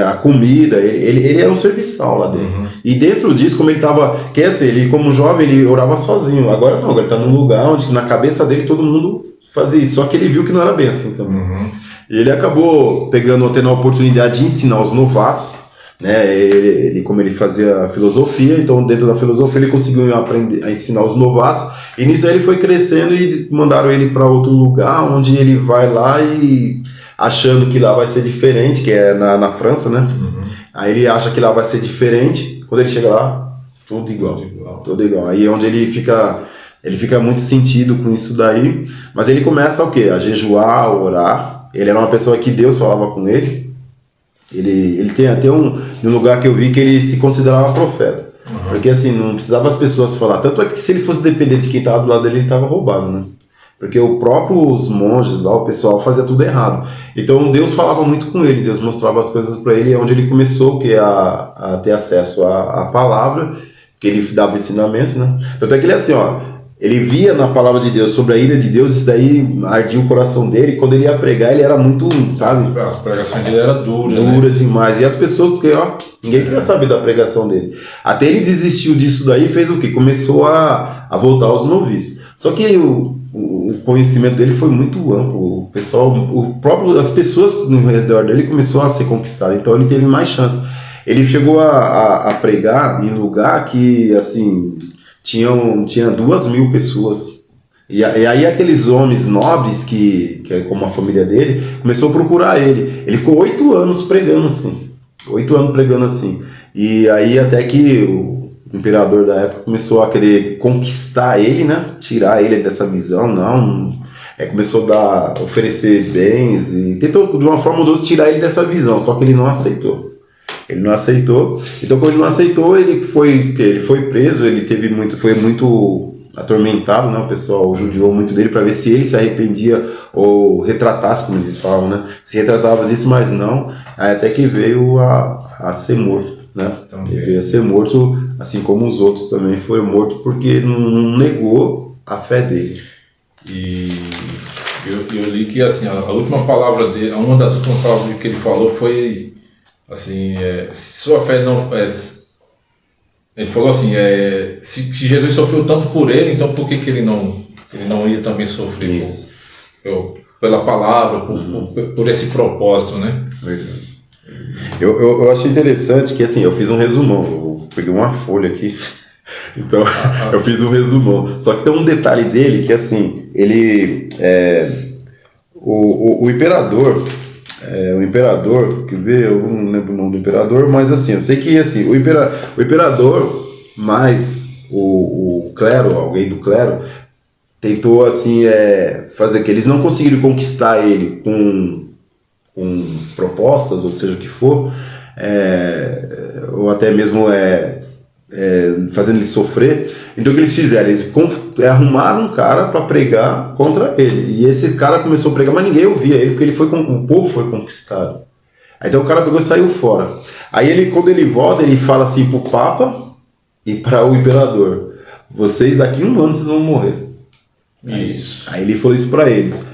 a comida, ele era um serviçal lá dentro. E dentro disso, como ele estava, quer dizer, ele como jovem, ele orava sozinho. Agora não, ele está num lugar onde na cabeça dele todo mundo fazia isso, só que ele viu que não era bem assim também. E ele acabou tendo a oportunidade de ensinar os novatos, né? Como ele fazia filosofia, então dentro da filosofia ele conseguiu aprender a ensinar os novatos, e nisso aí ele foi crescendo e mandaram ele para outro lugar, onde ele vai lá e achando que lá vai ser diferente, que é na França, né? Aí ele acha que lá vai ser diferente, quando ele chega lá, tudo igual. Aí é onde ele fica muito sentido com isso daí, mas ele começa o quê? A jejuar, a orar. Ele era uma pessoa que Deus falava com ele. Ele tem até um lugar que eu vi que ele se considerava profeta. Porque assim, não precisava as pessoas falar. Tanto é que se ele fosse depender de quem estava do lado dele, ele estava roubado, né? Porque os monges lá, o pessoal fazia tudo errado. Então Deus falava muito com ele, Deus mostrava as coisas para ele, onde ele começou a ter acesso à palavra, que ele dava ensinamento, né? Tanto é que ele assim, ele via na palavra de Deus sobre a ira de Deus, isso daí ardia o coração dele. E quando ele ia pregar, ele era muito, sabe? As pregações dele eram duras, dura, né? Demais. E as pessoas, porque ninguém queria saber da pregação dele. Até ele desistiu disso daí e fez o quê? Começou a voltar aos noviços. Só que o conhecimento dele foi muito amplo. O pessoal, as pessoas no redor dele começou a ser conquistadas. Então ele teve mais chance. Ele chegou a pregar em lugar que, assim, tinha 2.000 pessoas. E aí aqueles homens nobres, que é como a família dele, começou a procurar ele. Ele ficou 8 anos pregando assim. 8 anos pregando assim. E aí até que o imperador da época começou a querer conquistar ele, né? Tirar ele dessa visão, começou a oferecer bens e tentou de uma forma ou de outra tirar ele dessa visão, só que ele não aceitou. Então quando ele não aceitou, ele foi preso, foi muito atormentado, né? O pessoal judiou muito dele para ver se ele se arrependia ou retratasse, como eles falavam, né? Se retratava disso, mas não, aí até que veio a ser morto, né? Ele veio a ser morto, assim como os outros também foram mortos, porque não negou a fé dele. E eu li que assim, a última palavra dele, uma das últimas palavras que ele falou foi assim, se sua fé não... ele falou assim, se Jesus sofreu tanto por ele, então por que ele não ia também sofrer pela palavra, por esse propósito, né? Verdade. Eu achei interessante que assim, eu fiz um resumão, eu peguei uma folha aqui, então eu fiz um resumão, só que tem um detalhe dele que assim, ele, o imperador, quer ver, eu não lembro o nome do imperador, mas assim, eu sei que assim, o imperador mais o clero, alguém do clero, tentou assim, fazer que eles não conseguiram conquistar ele com propostas, ou seja o que for, ou até mesmo fazendo ele sofrer. Então o que eles fizeram? Eles arrumaram um cara para pregar contra ele. E esse cara começou a pregar, mas ninguém ouvia ele, porque o povo foi conquistado. Então o cara pegou e saiu fora. Aí quando ele volta, ele fala assim pro Papa e para o imperador: vocês daqui a 1 ano vocês vão morrer. Isso. Aí ele falou isso para eles.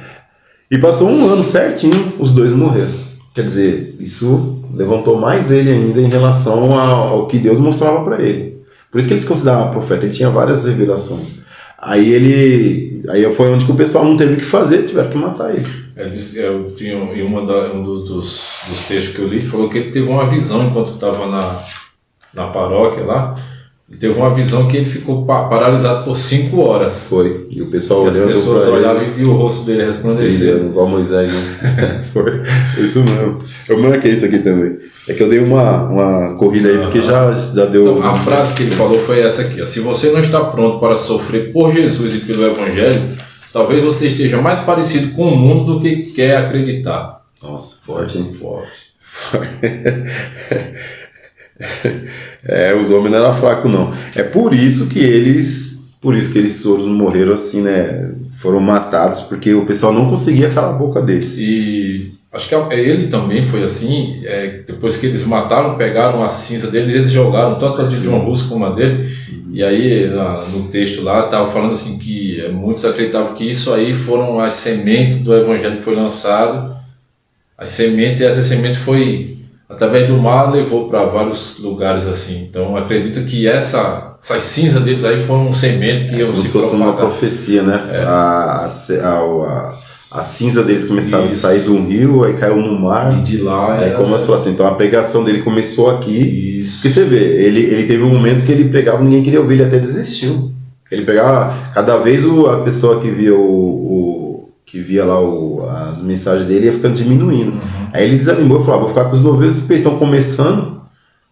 E passou 1 ano certinho, os dois morreram. Quer dizer, isso levantou mais ele ainda em relação ao que Deus mostrava para ele. Por isso que eles consideravam profeta, ele tinha várias revelações. Aí foi onde que o pessoal não teve o que fazer, tiveram que matar ele. Ele disse, eu tinha em um dos textos que eu li, falou que ele teve uma visão enquanto estava na paróquia lá. Ele teve uma visão que ele ficou paralisado por 5 horas. Foi. E o pessoal olhando. As pessoas olhavam e viam o rosto dele resplandecer. Igual Moisés, né? Foi. Isso mesmo. Eu marquei isso aqui também. É que eu dei uma corrida aí, porque já deu. Então, a frase que ele falou foi essa aqui: ó, se você não está pronto para sofrer por Jesus e pelo Evangelho, talvez você esteja mais parecido com o mundo do que quer acreditar. Nossa, forte, hein? Forte. Os homens não eram fracos, não. É por isso que eles todos morreram assim, né? Foram matados, porque o pessoal não conseguia calar a boca deles. E acho que ele também foi assim. Depois que eles mataram, pegaram a cinza deles, eles jogaram tanto a de John Hus como a dele. E aí no texto lá estava falando assim que muitos acreditavam que isso aí foram as sementes do Evangelho que foi lançado. As sementes, e essa semente foi, através do mar, levou para vários lugares assim. Então acredito que essas cinzas deles aí foram sementes que iam se propagar. Como se fosse uma profecia, né? A cinza deles começaram a sair de um rio, aí caiu no mar. E de lá aí começou assim. Então a pregação dele começou aqui. Isso. Porque você vê, ele teve um momento que ele pregava, ninguém queria ouvir, ele até desistiu. Ele pregava, cada vez a pessoa que via lá as mensagens dele ia ficando diminuindo. Uhum. Aí ele desanimou e falou: vou ficar com os noviços, porque eles estão começando.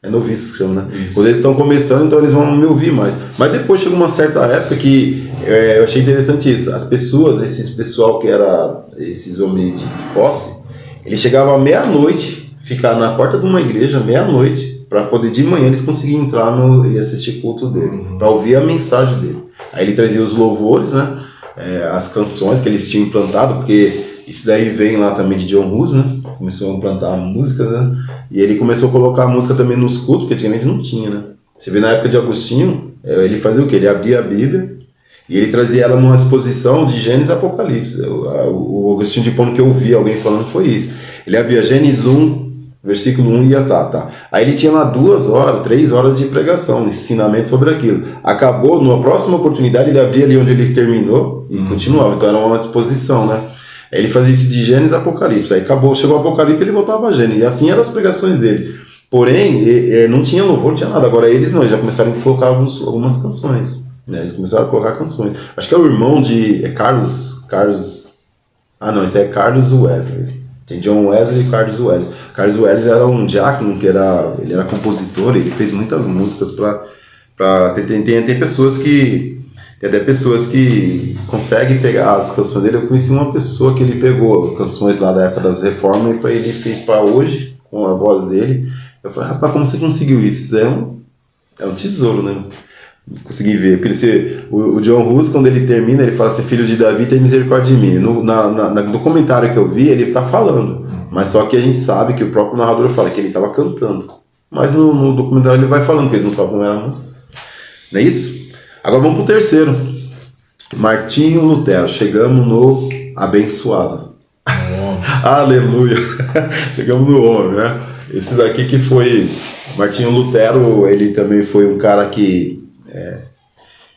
É noviços que chama, né? Isso. Quando eles estão começando, então eles vão me ouvir mais. Mas depois chegou uma certa época que eu achei interessante isso. As pessoas, pessoal que era esses homens de posse, eles chegavam à meia-noite, ficar na porta de uma igreja, meia-noite, para poder de manhã eles conseguirem entrar e assistir culto dele, para ouvir a mensagem dele. Aí ele trazia os louvores, né? As canções que eles tinham implantado, porque isso daí vem lá também de John Hus, né? Começou a implantar músicas, né? E ele começou a colocar a música também nos cultos, que antigamente não tinha, né? Você vê na época de Agostinho, ele fazia o quê? Ele abria a Bíblia e ele trazia ela numa exposição de Gênesis e Apocalipse. O Agostinho de Hipona que eu ouvi alguém falando foi isso. Ele abria Gênesis 1, versículo 1 e ia tá. Aí ele tinha lá 2 horas, 3 horas de pregação, ensinamento sobre aquilo. Acabou, numa próxima oportunidade ele abria ali onde ele terminou e continuava. Então era uma exposição, né? Aí ele fazia isso de Gênesis e Apocalipse. Aí acabou, chegou o Apocalipse, ele voltava a Gênesis. E assim eram as pregações dele. Porém, não tinha louvor, não tinha nada. Agora eles não, eles já começaram a colocar algumas canções, né? Eles começaram a colocar canções. Acho que é o irmão de Carlos. Ah não, esse é Carlos Wesley. Tem John Wesley e Carlos Wesley. Carlos Wesley era um diácono, ele era compositor, ele fez muitas músicas para tem pessoas que... Tem até pessoas que conseguem pegar as canções dele. Eu conheci uma pessoa que ele pegou canções lá da época das reformas e ele fez para hoje, com a voz dele. Eu falei: rapaz, como você conseguiu isso? Isso é um tesouro, né? Consegui ver. Porque o John Hus, quando ele termina, ele fala assim: filho de Davi, tem misericórdia de mim. No comentário que eu vi, ele está falando. Mas só que a gente sabe que o próprio narrador fala que ele estava cantando. Mas no documentário ele vai falando, que eles não sabem como era a música. Não é isso? Agora vamos para o terceiro. Martinho Lutero. Chegamos no abençoado. Aleluia. Chegamos no homem, né? Esse daqui que foi Martinho Lutero. Ele também foi um cara que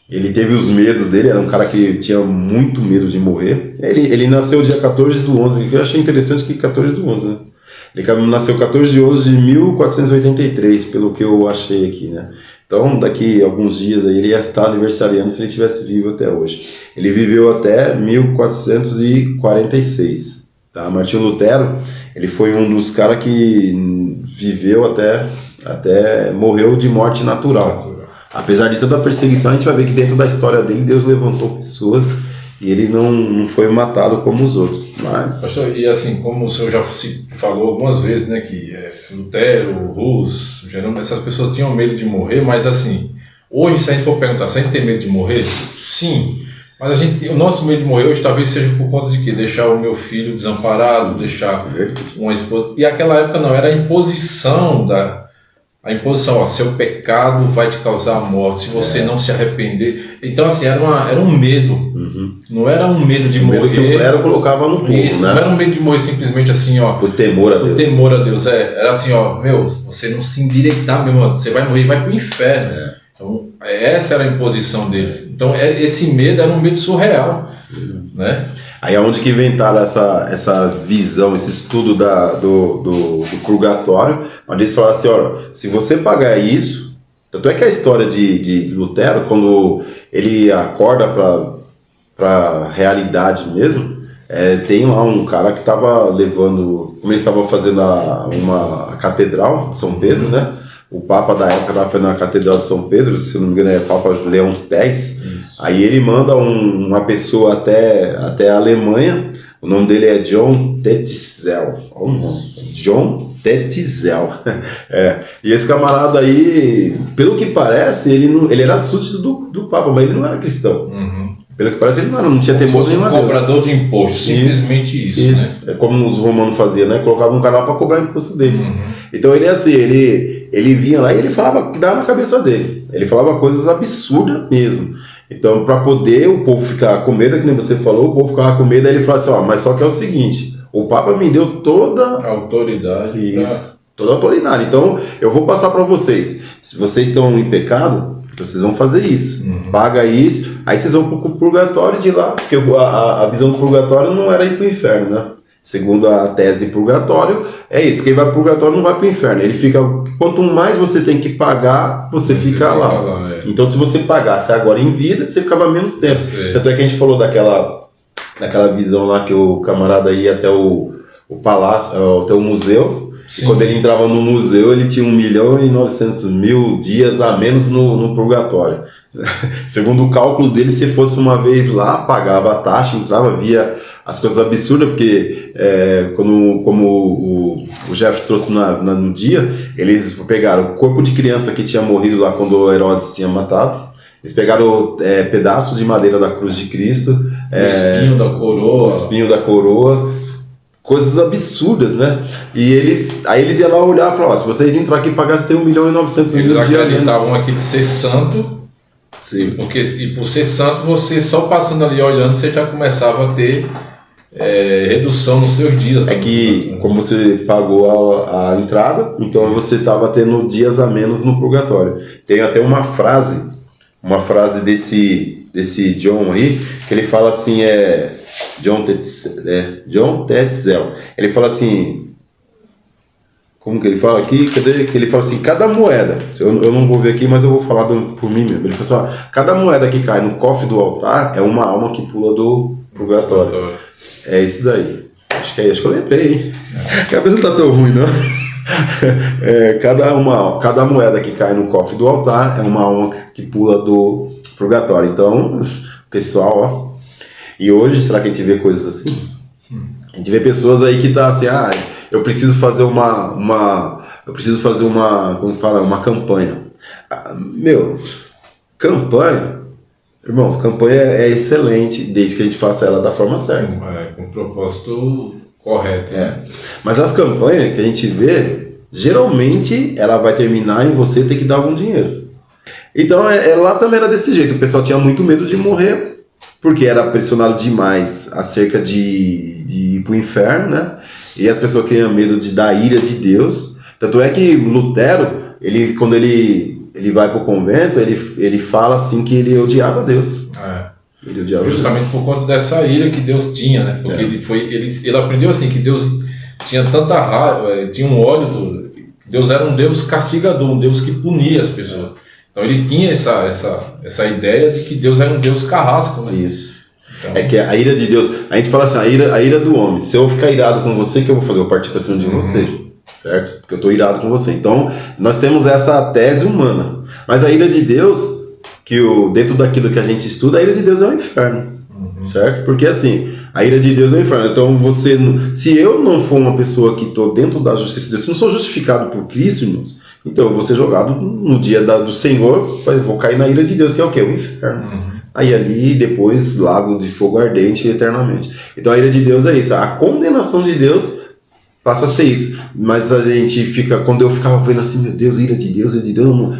ele teve os medos dele. Era um cara que tinha muito medo de morrer. Ele nasceu dia 14/11. Eu achei interessante que 14/11, né? Ele nasceu 14/11 de 1483, pelo que eu achei aqui, né? Então, daqui a alguns dias aí, ele ia estar aniversariando se ele estivesse vivo até hoje. Ele viveu até 1446. Tá? Martinho Lutero, ele foi um dos caras que viveu até morreu de morte natural. Apesar de toda a perseguição, a gente vai ver que dentro da história dele, Deus levantou pessoas e ele não foi matado como os outros. Mas... Pastor, e assim, como o senhor já falou algumas vezes, né, que Lutero, Hus, essas pessoas tinham medo de morrer, mas assim, Hoje, se a gente for perguntar, se a gente tem medo de morrer? Sim. Mas o nosso medo de morrer hoje talvez seja por conta de quê? Deixar o meu filho desamparado, deixar uma esposa... E aquela época não, era a imposição ó, seu pecado vai te causar a morte, se você não se arrepender. Então, assim, era um medo. Não era um medo de morrer. O medo que o clero colocava no povo, isso, né? Não era um medo de morrer simplesmente assim, ó. Por temor a Deus. Por temor a Deus, Era assim, ó, você não se endireitar mesmo, você vai morrer e vai pro inferno. Então, essa era a imposição deles. Então, esse medo era um medo surreal, né? Aí é onde que inventaram essa visão, esse estudo do purgatório, onde eles falaram assim, olha, se você pagar isso, tanto é que a história de Lutero, quando ele acorda para a realidade mesmo, tem lá um cara que estava levando, como eles estavam fazendo a catedral de São Pedro, né? O Papa da época estava fazendo a Catedral de São Pedro, se não me engano é Papa Leão X. Aí ele manda uma pessoa até a Alemanha, o nome dele é John Tetzel. John Tetzel. E esse camarada aí, pelo que parece, ele era súdito do Papa, mas ele não era cristão. Pelo que parece, ele não tinha temor nenhum a Deus. Cobrador de imposto, simplesmente isso. Né? É como os romanos faziam, né? Colocavam um canal para cobrar o imposto deles. Então ele é assim, ele vinha lá e ele falava que dava na cabeça dele. Ele falava coisas absurdas mesmo. Então, para poder o povo ficar com medo, que nem você falou, o povo ficava com medo, aí ele falava assim, ó, mas só que é o seguinte, o Papa me deu toda a autoridade. Isso, toda a autoridade. Então, eu vou passar para vocês. Se vocês estão em pecado, vocês vão fazer isso. Paga isso, aí vocês vão pro purgatório de lá, porque a visão do purgatório não era ir pro inferno, né? Segundo a tese purgatório, é isso. Quem vai pro purgatório não vai pro inferno. Ele fica. Quanto mais você tem que pagar, você fica lá. Então, se você pagasse agora em vida, você ficava menos tempo. Tanto é que a gente falou daquela visão lá que o camarada ia até o palácio, até o museu. E quando ele entrava no museu, ele tinha 1.900.000 dias a menos no purgatório. Segundo o cálculo dele, se fosse uma vez lá, pagava a taxa, entrava, via as coisas absurdas, porque como o Jeff trouxe no dia, eles pegaram o corpo de criança que tinha morrido lá quando o Herodes tinha matado, eles pegaram pedaço de madeira da cruz de Cristo, o espinho da coroa, coisas absurdas, né? E aí eles iam lá olhar e falaram, se vocês entrar aqui e pagar, você tem 1.900.000 dias. Eles acreditavam aqui de ser santo. Sim. Porque por ser santo, você só passando ali olhando, você já começava a ter redução nos seus dias. É que, como você pagou a entrada, então você estava tendo dias a menos no purgatório. Tem até uma frase desse John aí, que ele fala assim, John Tetzel. Ele fala assim, como que ele fala aqui? Cadê? Que ele fala assim, cada moeda, eu não vou ver aqui, mas eu vou falar por mim mesmo. Ele fala assim, cada moeda que cai no cofre do altar é uma alma que pula do purgatório. É isso daí. Acho que eu lembrei, hein? A cabeça não tá tão ruim, não. Cada moeda que cai no cofre do altar é uma alma que pula do purgatório. Então, pessoal, ó. E hoje, será que a gente vê coisas assim? A gente vê pessoas aí que tá assim, eu preciso fazer uma como fala, uma campanha. Campanha, irmãos, campanha é excelente desde que a gente faça ela da forma certa. Com propósito correto. Mas as campanhas que a gente vê, geralmente ela vai terminar em você ter que dar algum dinheiro. Então lá também era desse jeito, o pessoal tinha muito medo de morrer, porque era pressionado demais acerca de ir para o inferno, né? E as pessoas tinham medo da ira de Deus. Tanto é que Lutero, quando ele vai para o convento, ele fala assim que ele odiava Deus. Ele odiava justamente Deus. Por conta dessa ira que Deus tinha, né? Porque ele aprendeu assim que Deus tinha tanta raiva, tinha um ódio. Deus era um Deus castigador, um Deus que punia as pessoas. Então ele tinha essa ideia de que Deus era um Deus carrasco, né? Isso. Então, é que a ira de Deus, a gente fala assim, a ira do homem. Se eu ficar irado com você, o que eu vou fazer? Eu vou partir para cima de você, certo? Porque eu estou irado com você. Então, nós temos essa tese humana. Mas a ira de Deus, dentro daquilo que a gente estuda, a ira de Deus é o inferno, certo? Porque assim, a ira de Deus é o inferno. Então, se eu não for uma pessoa que estou dentro da justiça de Deus, se eu não sou justificado por Cristo, irmãos, então eu vou ser jogado no dia do Senhor, vou cair na ira de Deus, que é o quê? O inferno. Aí ali, depois, lago de fogo ardente eternamente. Então a ira de Deus é isso, a condenação de Deus passa a ser isso. Mas a gente fica, quando eu ficava vendo assim, meu Deus, ira de Deus,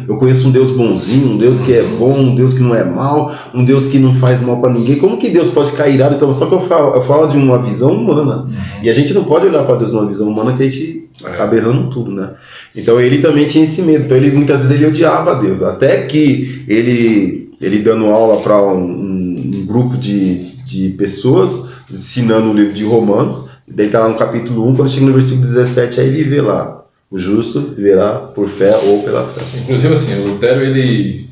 eu conheço um Deus bonzinho, um Deus que é bom, um Deus que não é mal, um Deus que não faz mal para ninguém. Como que Deus pode ficar irado? Então, só que eu falo de uma visão humana. E a gente não pode olhar para Deus numa visão humana que a gente acaba errando tudo, né? Então ele também tinha esse medo. Então ele muitas vezes ele odiava a Deus. Até que ele dando aula para um grupo de pessoas, ensinando o livro de Romanos. Daí tá lá no capítulo 1, quando chega no versículo 17, aí ele vê lá, o justo viverá por fé ou pela fé. Inclusive assim, o Lutero ele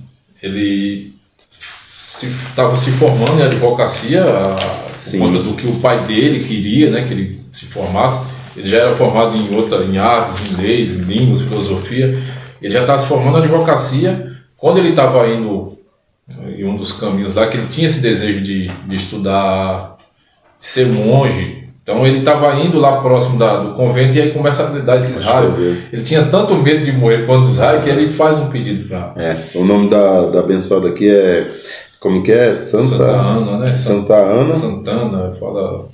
estava se formando em advocacia por conta do que o pai dele queria, né, que ele se formasse. Ele já era formado em artes, em leis, em línguas, filosofia. Ele já estava se formando em advocacia. Quando ele estava indo em um dos caminhos lá, que ele tinha esse desejo de estudar, de ser monge. Então ele estava indo lá próximo do convento e aí começa a dar esses raios. Ele tinha tanto medo de morrer quanto dos raios que ele faz um pedido para... o nome da abençoada aqui é... Como que é? Santa Ana, né? Santa Ana. Santana, fala...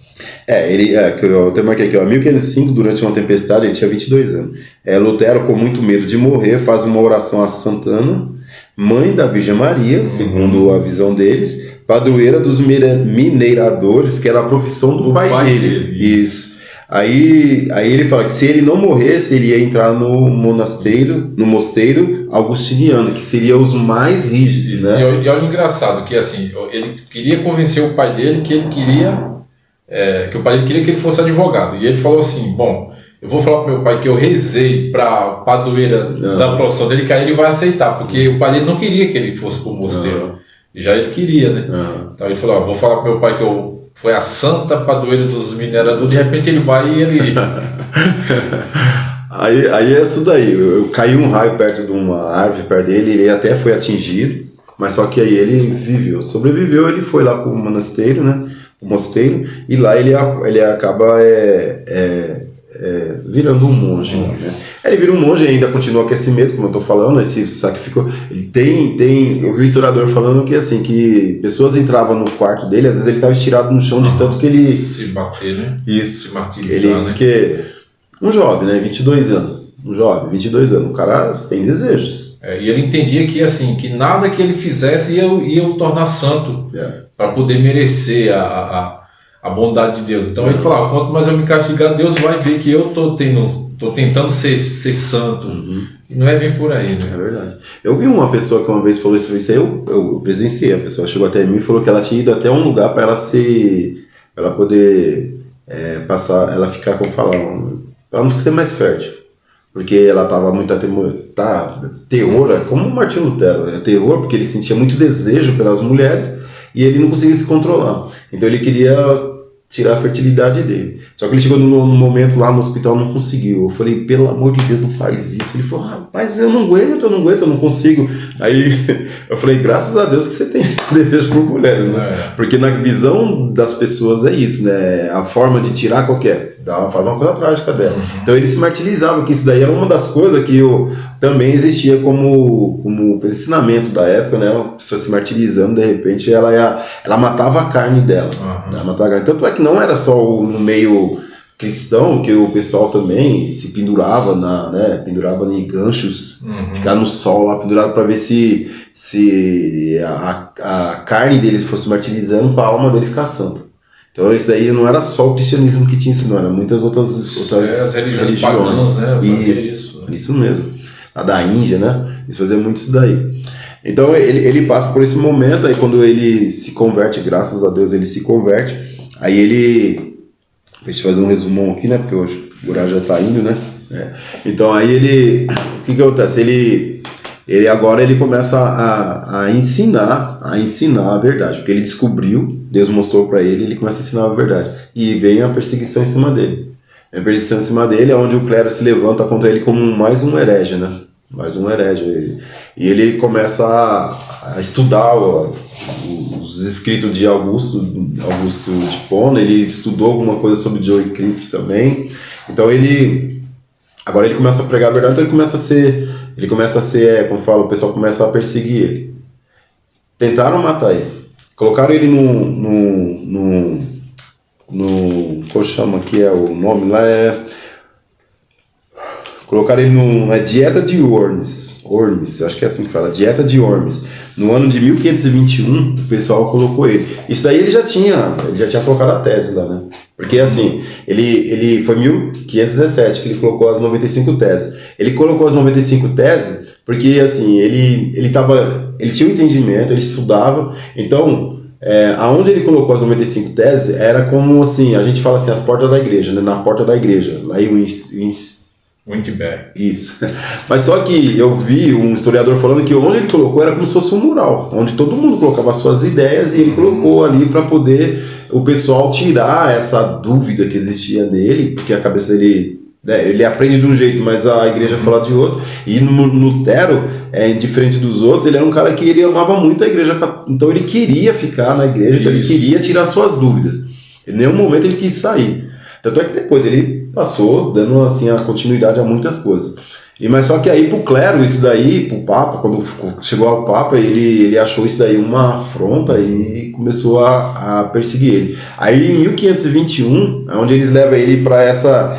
Que eu até marquei aqui, 1505, durante uma tempestade, ele tinha 22 anos. Lutero, com muito medo de morrer, faz uma oração a Santana, mãe da Virgem Maria, segundo a visão deles, padroeira dos mineiradores, que era a profissão do pai dele. Isso. Aí ele fala que se ele não morresse, ele ia entrar no mosteiro augustiniano, que seria os mais rígidos. Né? E olha o engraçado, que assim, ele queria convencer o pai dele que ele queria, que o pai dele queria que ele fosse advogado. E ele falou assim, bom, eu vou falar pro meu pai que eu rezei pra padroeira da profissão dele, que aí ele vai aceitar, porque o pai dele não queria que ele fosse pro mosteiro. E já ele queria, né? Então ele falou, vou falar pro meu pai que foi a santa padroeira dos mineradores, de repente ele vai e ele... aí é isso daí, caiu um raio perto de uma árvore perto dele, ele até foi atingido, mas só que aí ele sobreviveu, ele foi lá pro mosteiro, né? O mosteiro, e lá ele acaba virando um monge. Né? Ele vira um monge e ainda continua com esse medo, como eu estou falando, esse sacrificou. Eu vi o historiador falando que assim, que pessoas entravam no quarto dele, às vezes ele estava estirado no chão de tanto que ele... Se bater, né? Isso. Se martirizar, né? Porque um jovem, né? 22 anos. O cara tem desejos. E ele entendia que, assim, que nada que ele fizesse ia o tornar santo, para poder merecer a bondade de Deus. Então ele falava, quanto mais eu me castigar, Deus vai ver que eu estou tentando ser santo. E não é bem por aí, né? É verdade. Eu vi uma pessoa que uma vez falou isso aí, eu presenciei. A pessoa chegou até mim e falou que ela tinha ido até um lugar para ela poder passar, ela ficar, como falar, para não ser mais fértil. Porque ela estava muito terror, como o Martinho Lutero, terror, porque ele sentia muito desejo pelas mulheres e ele não conseguia se controlar. Então ele queria tirar a fertilidade dele. Só que ele chegou num momento lá no hospital e não conseguiu. Eu falei, pelo amor de Deus, não faz isso. Ele falou, rapaz, eu não aguento, eu não consigo. Aí eu falei, graças a Deus que você tem desejo por mulheres, né? Porque na visão das pessoas é isso, né? A forma de tirar qualquer, faz uma coisa trágica dela. Então ele se martirizava, que isso daí era uma das coisas que também existia como ensinamento da época, né? Uma pessoa se martirizando, de repente ela matava a carne dela. Ela matava a carne. Tanto é que não era só no meio cristão, que o pessoal também se pendurava pendurava em ganchos, ficava no sol lá pendurado para ver se a carne dele fosse martirizando para a alma dele ficar santa. Então isso daí não era só o cristianismo que tinha isso, não, era muitas outras religiões pagãs, né? Isso mesmo. A da Índia, né? Eles faziam muito isso daí. Então ele passa por esse momento, aí quando ele se converte, graças a Deus ele se converte, aí ele... Deixa eu fazer um resumão aqui, né? Porque hoje o horário já está indo, né? Então aí o que acontece? Ele agora começa a ensinar a verdade, porque ele descobriu, Deus mostrou para ele começa a ensinar a verdade. E vem a perseguição em cima dele. A perseguição em cima dele é onde o clero se levanta contra ele como mais um herege, né? Mais um herege. E ele começa a estudar os escritos de Augusto de Hipona, ele estudou alguma coisa sobre Joe Cliff também. Então agora ele começa a pregar a verdade, então ele começa a ser ele começa a ser, como fala, o pessoal começa a perseguir ele. Tentaram matar ele. Colocaram ele como chama que é o nome lá, colocaram ele numa dieta de Worms, acho que é assim que fala, dieta de Worms. No ano de 1521, o pessoal colocou ele. Isso daí ele já tinha colocado a tese lá, né? Porque assim, ele foi em 1517 que ele colocou as 95 teses. Ele colocou as 95 teses porque assim, ele tinha um entendimento, ele estudava, então aonde ele colocou as 95 teses era como assim, a gente fala assim, as portas da igreja, né? Na porta da igreja, lá em Wittenberg. Isso. Mas só que eu vi um historiador falando que onde ele colocou era como se fosse um mural, onde todo mundo colocava as suas ideias e ele colocou ali para poder o pessoal tirar essa dúvida que existia nele, porque a cabeça dele, ele aprende de um jeito, mas a igreja fala de outro. E no Lutero, diferente dos outros, ele era um cara que ele amava muito a igreja, então ele queria ficar na igreja, então ele queria tirar suas dúvidas. Em nenhum momento ele quis sair. Tanto é que depois ele passou dando assim a continuidade a muitas coisas. Mas só que aí pro clero, isso daí, pro Papa, quando chegou ao Papa, ele achou isso daí uma afronta e começou a perseguir ele. Aí em 1521, onde eles levam ele para essa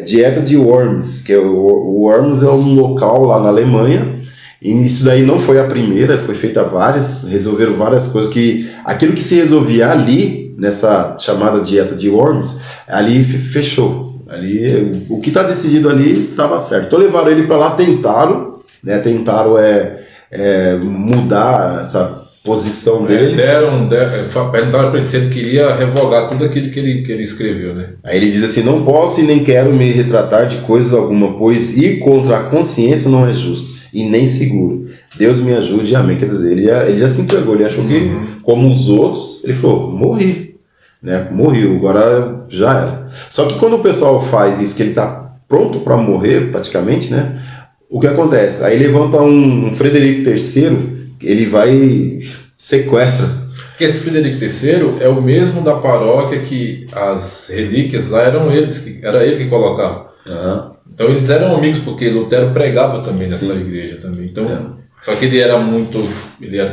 dieta de Worms, que o Worms é um local lá na Alemanha, e isso daí não foi a primeira, foi feita várias, resolveram várias coisas, que aquilo que se resolvia ali, nessa chamada dieta de Worms, ali fechou. Ali, o que está decidido ali estava certo. Então levaram ele para lá, tentaram mudar essa posição dele. Perguntaram para ele se ele queria revogar tudo aquilo que ele escreveu, né? Aí ele diz assim: não posso e nem quero me retratar de coisa alguma, pois ir contra a consciência não é justo e nem seguro. Deus me ajude, amém. Quer dizer, ele já se entregou, ele achou que, como os outros, ele falou, morri, né? Morreu, agora já era. Só que quando o pessoal faz isso, que ele está pronto para morrer, praticamente, né? O que acontece? Aí levanta um Frederico III, ele vai sequestra. Porque esse Frederico III é o mesmo da paróquia que as relíquias lá era ele que colocava. Uhum. Então eles eram amigos, porque Lutero pregava também nessa igreja também. Então, só que ele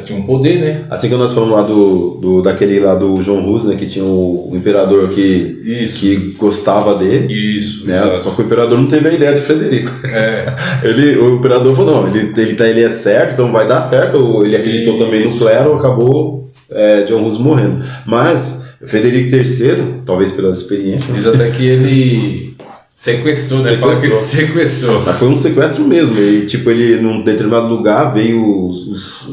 tinha um poder, né? Assim que nós falamos lá daquele lá do João Rus, né, que tinha o imperador que gostava dele. Isso, né? Só que o imperador não teve a ideia de Frederico. O imperador falou, não, ele é certo, então vai dar certo. Ele acreditou também no clero, acabou João Rus morrendo. Mas Frederico III, talvez pela experiência... Diz até que ele... Sequestrou, né? Fala que ele sequestrou. Mas foi um sequestro mesmo. Ele num determinado lugar, veio os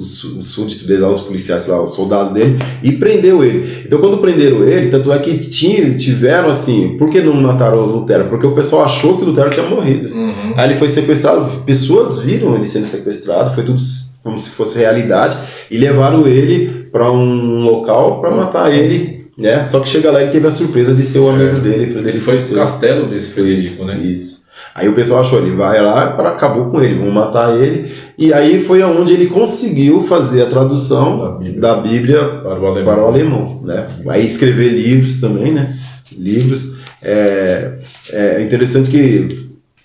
súditos dele lá, os policiais, sei lá, os soldados dele, e prendeu ele. Então, quando prenderam ele, tanto é que tiveram assim, por que não mataram o Lutero? Porque o pessoal achou que o Lutero tinha morrido. Uhum. Aí ele foi sequestrado, pessoas viram ele sendo sequestrado, foi tudo como se fosse realidade, e levaram ele para um local para matar ele. Né? Só que chega lá e ele teve a surpresa de ser o amigo dele, Frederico. Ele foi pro castelo desse Frederico, isso, né? Isso. Aí o pessoal achou, ele vai lá, acabou com ele, vão matar ele. E aí foi onde ele conseguiu fazer a tradução da Bíblia para o alemão. Né? Aí escrever livros também, né? Livros. É interessante que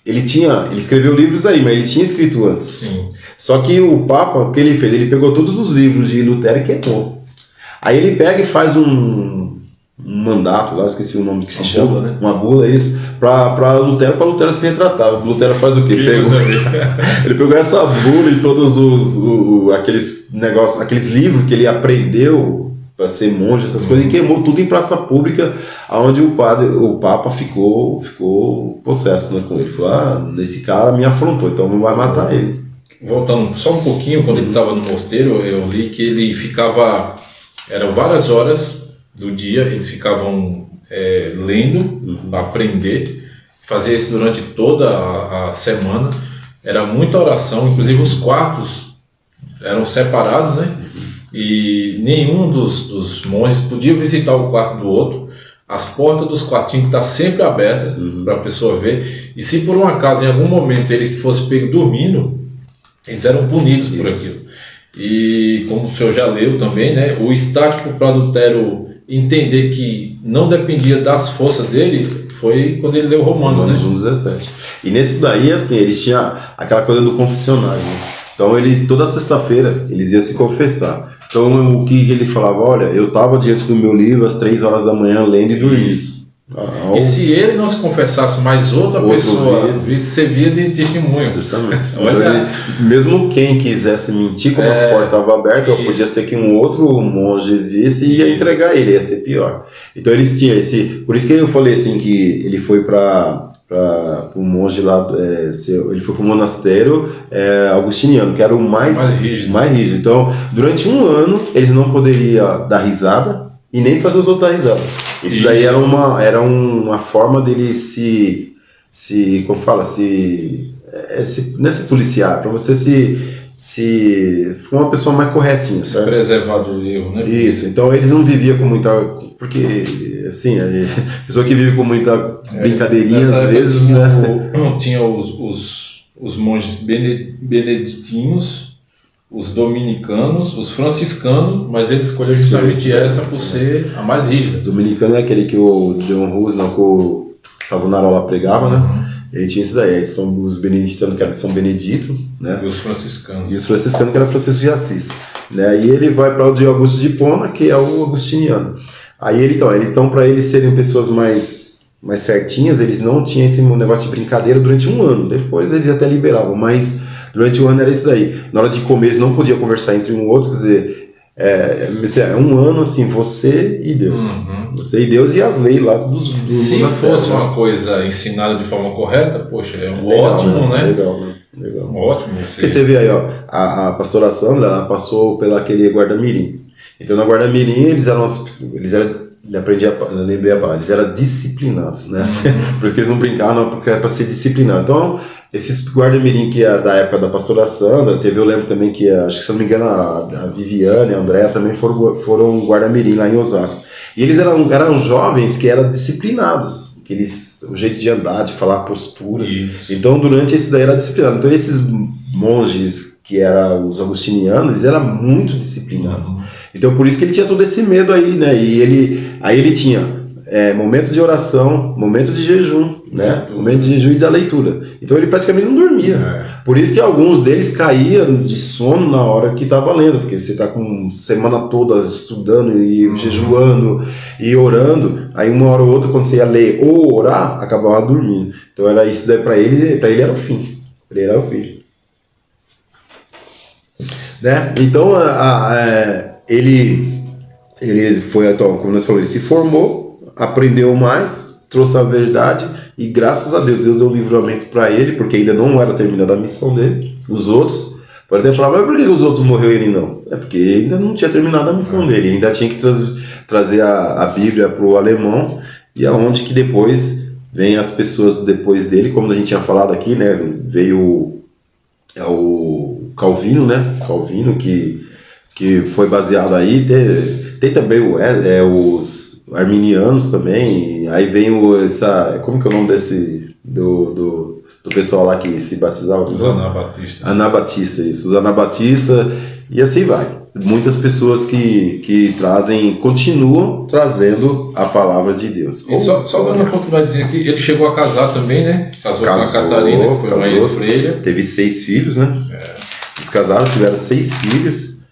ele escreveu livros aí, mas ele tinha escrito antes. Sim. Só que o Papa, o que ele fez? Ele pegou todos os livros de Lutero e queimou. Aí ele pega e faz um mandato lá, esqueci o nome que se chama, né? Uma bula, isso, para Lutero se retratar. Lutero faz o quê? Ele pegou essa bula e todos aqueles livros que ele aprendeu para ser monge, essas coisas, e queimou tudo em praça pública, onde o Papa ficou possesso, né, com ele. Falou, esse cara me afrontou, então não vai matar ele. Voltando só um pouquinho, quando ele estava no mosteiro, eu li que ele ficava... Eram várias horas do dia, eles ficavam lendo, para aprender, fazia isso durante toda a semana, era muita oração, inclusive os quartos eram separados, né? E nenhum dos monges podia visitar o quarto do outro, as portas dos quartinhos estão sempre abertas para a pessoa ver, e se por um acaso em algum momento eles fossem pegos dormindo, eles eram punidos por aquilo. E como o senhor já leu também, né, o estático para Lutero entender que não dependia das forças dele foi quando ele leu Romanos, né? 1:17. E nesse daí, assim, eles tinham aquela coisa do confessionário, né? Então, eles, toda sexta-feira, eles iam se confessar. Então, o que ele falava? Olha, eu estava diante do meu livro às 3 horas da manhã, lendo e dormindo. E se ele não se confessasse, mais outra pessoa servia de testemunho. Justamente. Então, ele, mesmo quem quisesse mentir, como as portas estavam abertas, podia ser que um outro monge visse e ia entregar ele, ia ser pior. Então eles tinham esse. Por isso que eu falei assim que ele foi para o monge lá, ele foi para o monastério augustiniano, que era o mais rígido. Então, durante um ano, eles não poderiam dar risada e nem fazer os outros dar risada. Isso daí era uma forma dele como fala, não é se policiar, para você se for uma pessoa mais corretinha, certo? Preservar do erro, né? Isso, então eles não viviam com muita, porque assim, a pessoa que vive com muita brincadeirinha às vezes, tinha os monges beneditinos, os dominicanos, os franciscanos, mas ele escolheu justamente essa por ser a mais rígida. Dominicano é aquele que o John Hus, que o Savonarola pregava, né? Ele tinha isso daí. São os beneditinos, que eram São Benedito, né? E os franciscanos. E os franciscanos, que era Francisco de Assis. Né? E ele vai para o de Augusto de Hipona, que é o agustiniano. Aí então para eles serem pessoas mais certinhas, eles não tinham esse negócio de brincadeira durante um ano. Depois eles até liberavam, mas durante o ano era isso daí. Na hora de comer, eles não podiam conversar entre um e outro, quer dizer, um ano assim, você e Deus. Você e Deus e as leis lá dos Se fosse uma coisa ensinada de forma correta, poxa, ótimo, né? Legal. Ótimo. Porque você vê aí, ó, a pastora Sandra, ela passou pela aquele guarda-mirim. Então na guarda-mirim eles eram eles eram disciplinados, né? Por isso que eles não brincavam, porque era para ser disciplinado. Então, esses guarda-mirim que é da época da pastora Sandra, eu lembro também que, acho que se não me engano, a Viviane e a Andréa também foram guarda-mirim lá em Osasco. E eles eram jovens que eram disciplinados, o jeito de andar, de falar, a postura. Isso. Então, durante esse daí era disciplinado. Então, esses monges que eram os agustinianos, eles eram muito disciplinados. Então, por isso que ele tinha todo esse medo aí, né? E ele tinha momento de oração, momento de jejum, né? Momento de jejum e da leitura. Então, ele praticamente não dormia. Por isso que alguns deles caíam de sono na hora que estava lendo, porque você está com semana toda estudando e jejuando e orando, aí uma hora ou outra, quando você ia ler ou orar, acabava dormindo. Então, era isso daí para ele era o fim. Para ele era o fim. Né? Então, ele foi, então, como nós falamos, ele se formou, aprendeu mais, trouxe a verdade e graças a Deus deu um livramento para ele, porque ainda não era terminada a missão dele. Os outros podem até falar, mas por que os outros morreu e ele não? É porque ainda não tinha terminado a missão dele, ainda tinha que trazer a Bíblia para o alemão, e aonde que depois vem as pessoas depois dele, como a gente tinha falado aqui, né? Veio o Calvino, né? Calvino que foi baseado aí, tem também os arminianos também, aí vem como que é o nome do pessoal lá que se batizava? Os anabatistas. Anabatistas, isso, os anabatistas, e assim vai. Muitas pessoas que continuam trazendo a palavra de Deus. E só dando uma oportunidade aqui, ele chegou a casar também, né? Casou com a Catarina, que foi uma ex-freira. Teve 6 filhos, né? Eles casaram, tiveram 6 filhos.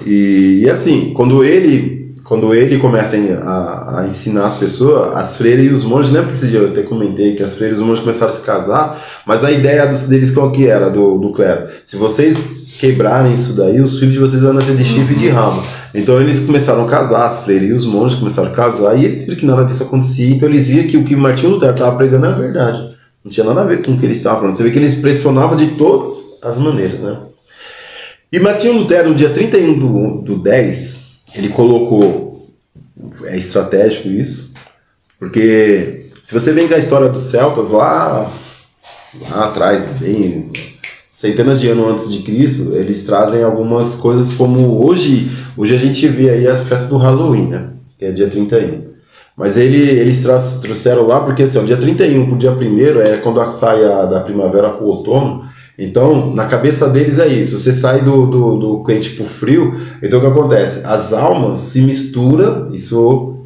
E assim, quando ele começa a ensinar as pessoas, as freiras e os monges, lembra que esse dia eu até comentei que as freiras e os monges começaram a se casar, mas a ideia deles qual que era, do clero? Se vocês quebrarem isso daí, os filhos de vocês vão nascer de chifre e de ramo. Então eles começaram a casar, as freiras e os monges começaram a casar, e eles viram que nada disso acontecia, então eles viam que o que Martinho Lutero estava pregando era verdade. Não tinha nada a ver com o que eles estavam falando. Você vê que eles pressionavam de todas as maneiras, né? E Martinho Lutero, no dia 31 do 10, ele colocou, é estratégico isso, porque se você vem com a história dos celtas lá atrás, bem centenas de anos antes de Cristo, eles trazem algumas coisas como hoje a gente vê aí as festas do Halloween, né? Que é dia 31. Mas eles trouxeram lá porque assim, o dia 31 para o dia 1º é quando sai da primavera para o outono. Então, na cabeça deles é isso. Você sai do quente para o frio, então o que acontece? As almas se misturam, isso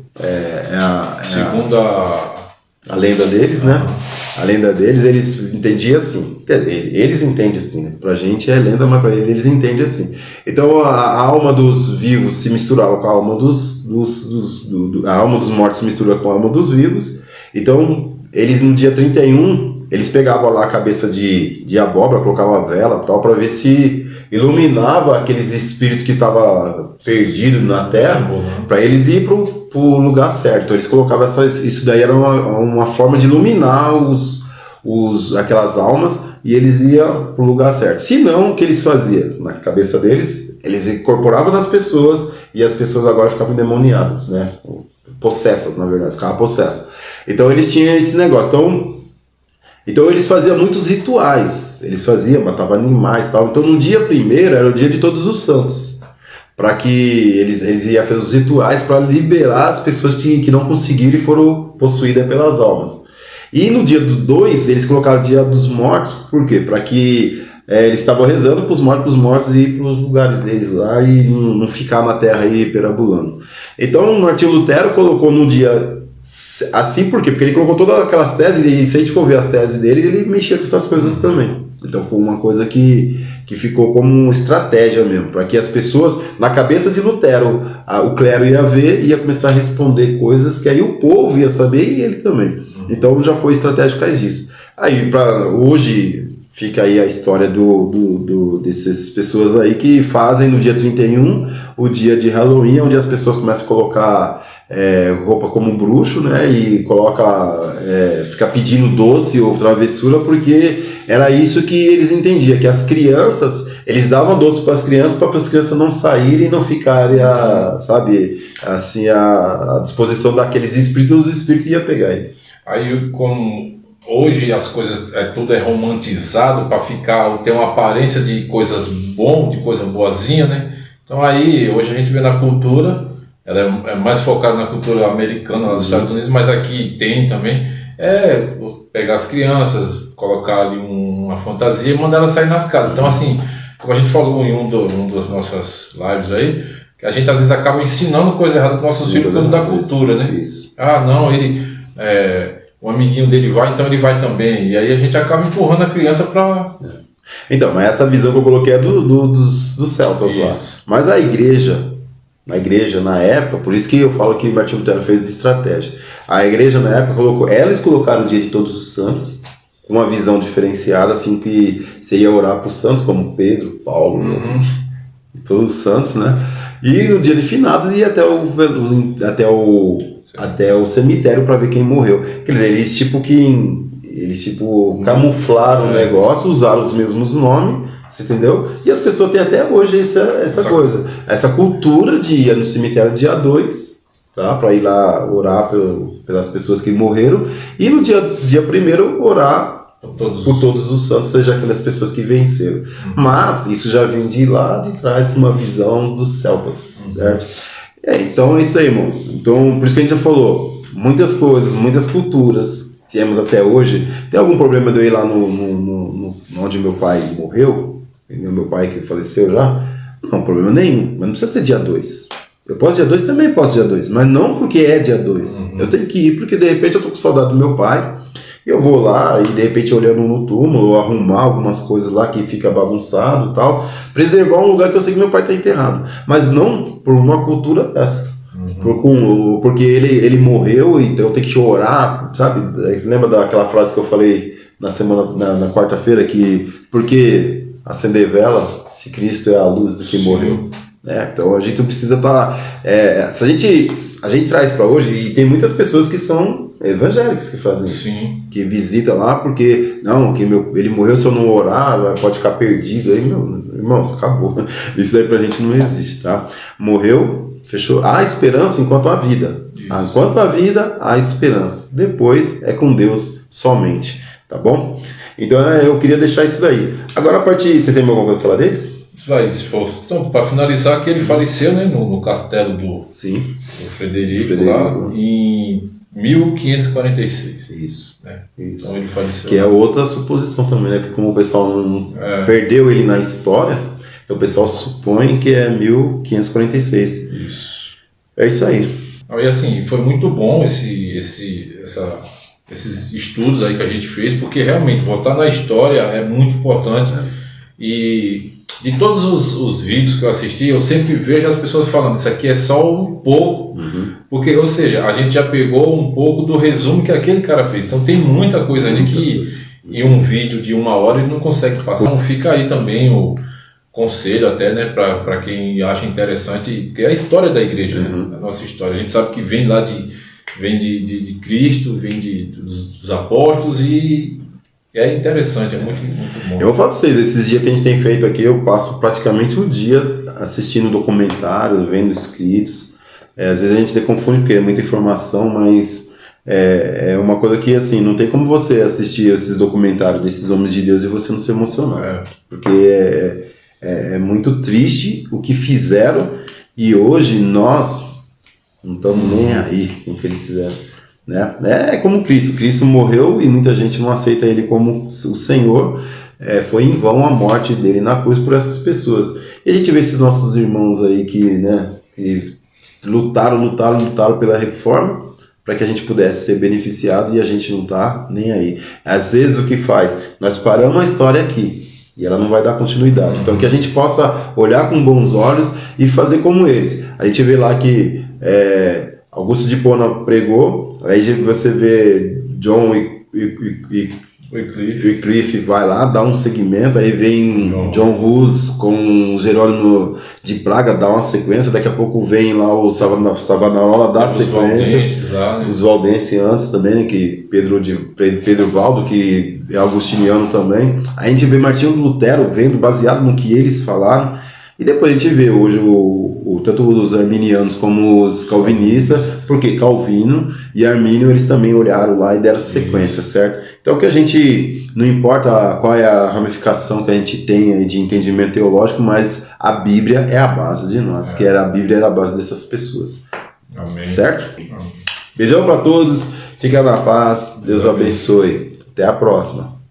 segundo A lenda deles, né? A lenda deles, eles entendiam assim. Eles entendem assim, né? Pra gente é lenda, mas pra eles entendem assim. Então a alma dos vivos se misturava com a alma a alma dos mortos se mistura com a alma dos vivos. Então eles no dia 31, eles pegavam lá a cabeça de abóbora, colocavam a vela e tal, pra ver se iluminava aqueles espíritos que estavam perdidos na terra, para eles ir pro lugar certo. Então eles colocavam isso daí era uma forma de iluminar aquelas almas e eles iam pro lugar certo. Se não, o que eles faziam? Na cabeça deles, eles incorporavam nas pessoas e as pessoas agora ficavam endemoniadas, né? Possessas, na verdade, ficavam possessas. Então eles tinham esse negócio. Então eles faziam muitos rituais, matavam animais e tal. Então no dia 1º era o dia de Todos os Santos, para que eles iam fazer os rituais para liberar as pessoas que não conseguiram e foram possuídas pelas almas. E no dia do 2 eles colocaram o dia dos mortos, por quê? Para que eles estavam rezando para os mortos ir para os lugares deles lá e não ficar na terra aí perambulando. Então Martinho Lutero colocou no dia assim, por quê? Porque ele colocou todas aquelas teses e se a gente for ver as teses dele, ele mexia com essas coisas também. Então foi uma coisa que ficou como uma estratégia mesmo, para que as pessoas, na cabeça de Lutero, o clero ia ver e ia começar a responder coisas que aí o povo ia saber e ele também. Então já foi estratégia por causa disso. Aí para hoje fica aí a história dessas pessoas aí que fazem no dia 31 o dia de Halloween, onde as pessoas começam a colocar roupa como bruxo, né, e fica pedindo doce ou travessura, porque era isso que eles entendiam, que as crianças, eles davam doce para as crianças não saírem e não ficarem à disposição daqueles espíritos, os espíritos iam pegar eles. Aí, como hoje as coisas, tudo é romantizado para ter uma aparência de coisas de coisa boazinha, né? Então aí, hoje a gente vê na cultura, ela é mais focada na cultura americana lá dos Estados Unidos, mas aqui tem também, pegar as crianças, colocar ali uma fantasia e mandar elas sair nas casas. Então assim, como a gente falou em um das nossas lives aí, que a gente às vezes acaba ensinando coisa errada para os nossos filhos por da cultura, né? Isso. Não, o amiguinho dele vai, então ele vai também. E aí a gente acaba empurrando a criança para... Então, mas essa visão que eu coloquei é dos celtas lá. Mas a igreja, na época, por isso que eu falo que Martinho Lutero fez de estratégia. A igreja, na época, eles colocaram o dia de Todos os Santos, com uma visão diferenciada, assim, que você ia orar para os santos, como Pedro, Paulo, todos os santos, né? E no dia de finados ia até o cemitério para ver quem morreu. Quer dizer, eles camuflaram o negócio, usaram os mesmos nomes, você entendeu? E as pessoas têm até hoje essa coisa, essa cultura de ir no cemitério dia 2, tá? Para ir lá orar pelas pessoas que morreram, e no dia 1º orar por todos os santos, seja aquelas pessoas que venceram. Mas isso já vem de lá de trás, de uma visão dos celtas, certo? Então é isso aí, irmãos. Então, por isso que a gente já falou, muitas coisas, muitas culturas temos até hoje. Tem algum problema de eu ir lá onde meu pai morreu? Meu pai que faleceu já? Não, problema nenhum, mas não precisa ser dia 2. Eu posso dia 2? Também posso dia 2, mas não porque é dia 2. Eu tenho que ir porque de repente eu tô com saudade do meu pai, e eu vou lá e de repente olhando no túmulo, ou arrumar algumas coisas lá que fica bagunçado e tal, preservar um lugar que eu sei que meu pai está enterrado, mas não por uma cultura dessa. Porque ele morreu, então eu tenho que orar, sabe? Lembra daquela frase que eu falei na quarta-feira, que porque acender vela se Cristo é a luz do que morreu? Então a gente não precisa estar... a gente traz para hoje, e tem muitas pessoas que são evangélicos que fazem isso, que visitam lá porque ele morreu, se eu não orar pode ficar perdido. Aí, meu irmão, isso acabou. Isso aí pra gente não existe, tá? Morreu, fechou. Há esperança enquanto há vida. Enquanto há vida, há esperança. Depois é com Deus somente, tá bom? Então eu queria deixar isso daí. Agora você tem alguma coisa para falar deles? Então, para finalizar, que ele faleceu, né, no castelo do Frederico lá em 1546. Isso. Então ele faleceu. Que é outra suposição também, né? Que como o pessoal não perdeu ele na história, então o pessoal supõe que é 1546. Isso. É isso aí. E assim, foi muito bom esse esses estudos aí que a gente fez, porque realmente voltar na história é muito importante. E de todos os vídeos que eu assisti, eu sempre vejo as pessoas falando, isso aqui é só um pouco, porque, ou seja, a gente já pegou um pouco do resumo que aquele cara fez. Então tem muita coisa ali que em um vídeo de 1 hora ele não consegue passar. Então fica aí também o conselho até, né, para quem acha interessante, porque é a história da igreja, né, a nossa história. A gente sabe que vem lá vem de Cristo, vem dos apóstolos e é interessante, é muito bom. Eu vou falar para vocês, esses dias que a gente tem feito aqui, eu passo praticamente o dia assistindo documentários, vendo escritos. Às vezes a gente se confunde porque é muita informação, mas é uma coisa que, assim, não tem como você assistir esses documentários desses homens de Deus e você não se emocionar. Porque é muito triste o que fizeram e hoje nós não estamos nem aí com o que eles fizeram. Né? É como Cristo morreu e muita gente não aceita ele como o Senhor. Foi em vão a morte dele na cruz por essas pessoas. E a gente vê esses nossos irmãos aí que lutaram pela reforma para que a gente pudesse ser beneficiado e a gente não está nem aí. Às vezes o que faz? Nós paramos a história aqui e ela não vai dar continuidade. Então que a gente possa olhar com bons olhos e fazer como eles. A gente vê lá que Augusto de Hipona pregou, aí você vê John Wycliffe vai lá, dá um segmento, aí vem John Hus com Jerônimo de Praga, dá uma sequência, daqui a pouco vem lá o Savonarola, dá a sequência, os valdenses antes também, né, que Pedro Valdo, que é augustiniano também. A gente vê Martinho Lutero vendo, baseado no que eles falaram, e depois a gente vê hoje tanto os arminianos como os calvinistas, porque Calvino e Armínio eles também olharam lá e deram sequência, certo? Então que a gente, não importa qual é a ramificação que a gente tem aí de entendimento teológico, mas a Bíblia é a base de nós, que a Bíblia era a base dessas pessoas. Amém. Certo? Amém. Beijão para todos, fica na paz, Deus abençoe. Até a próxima.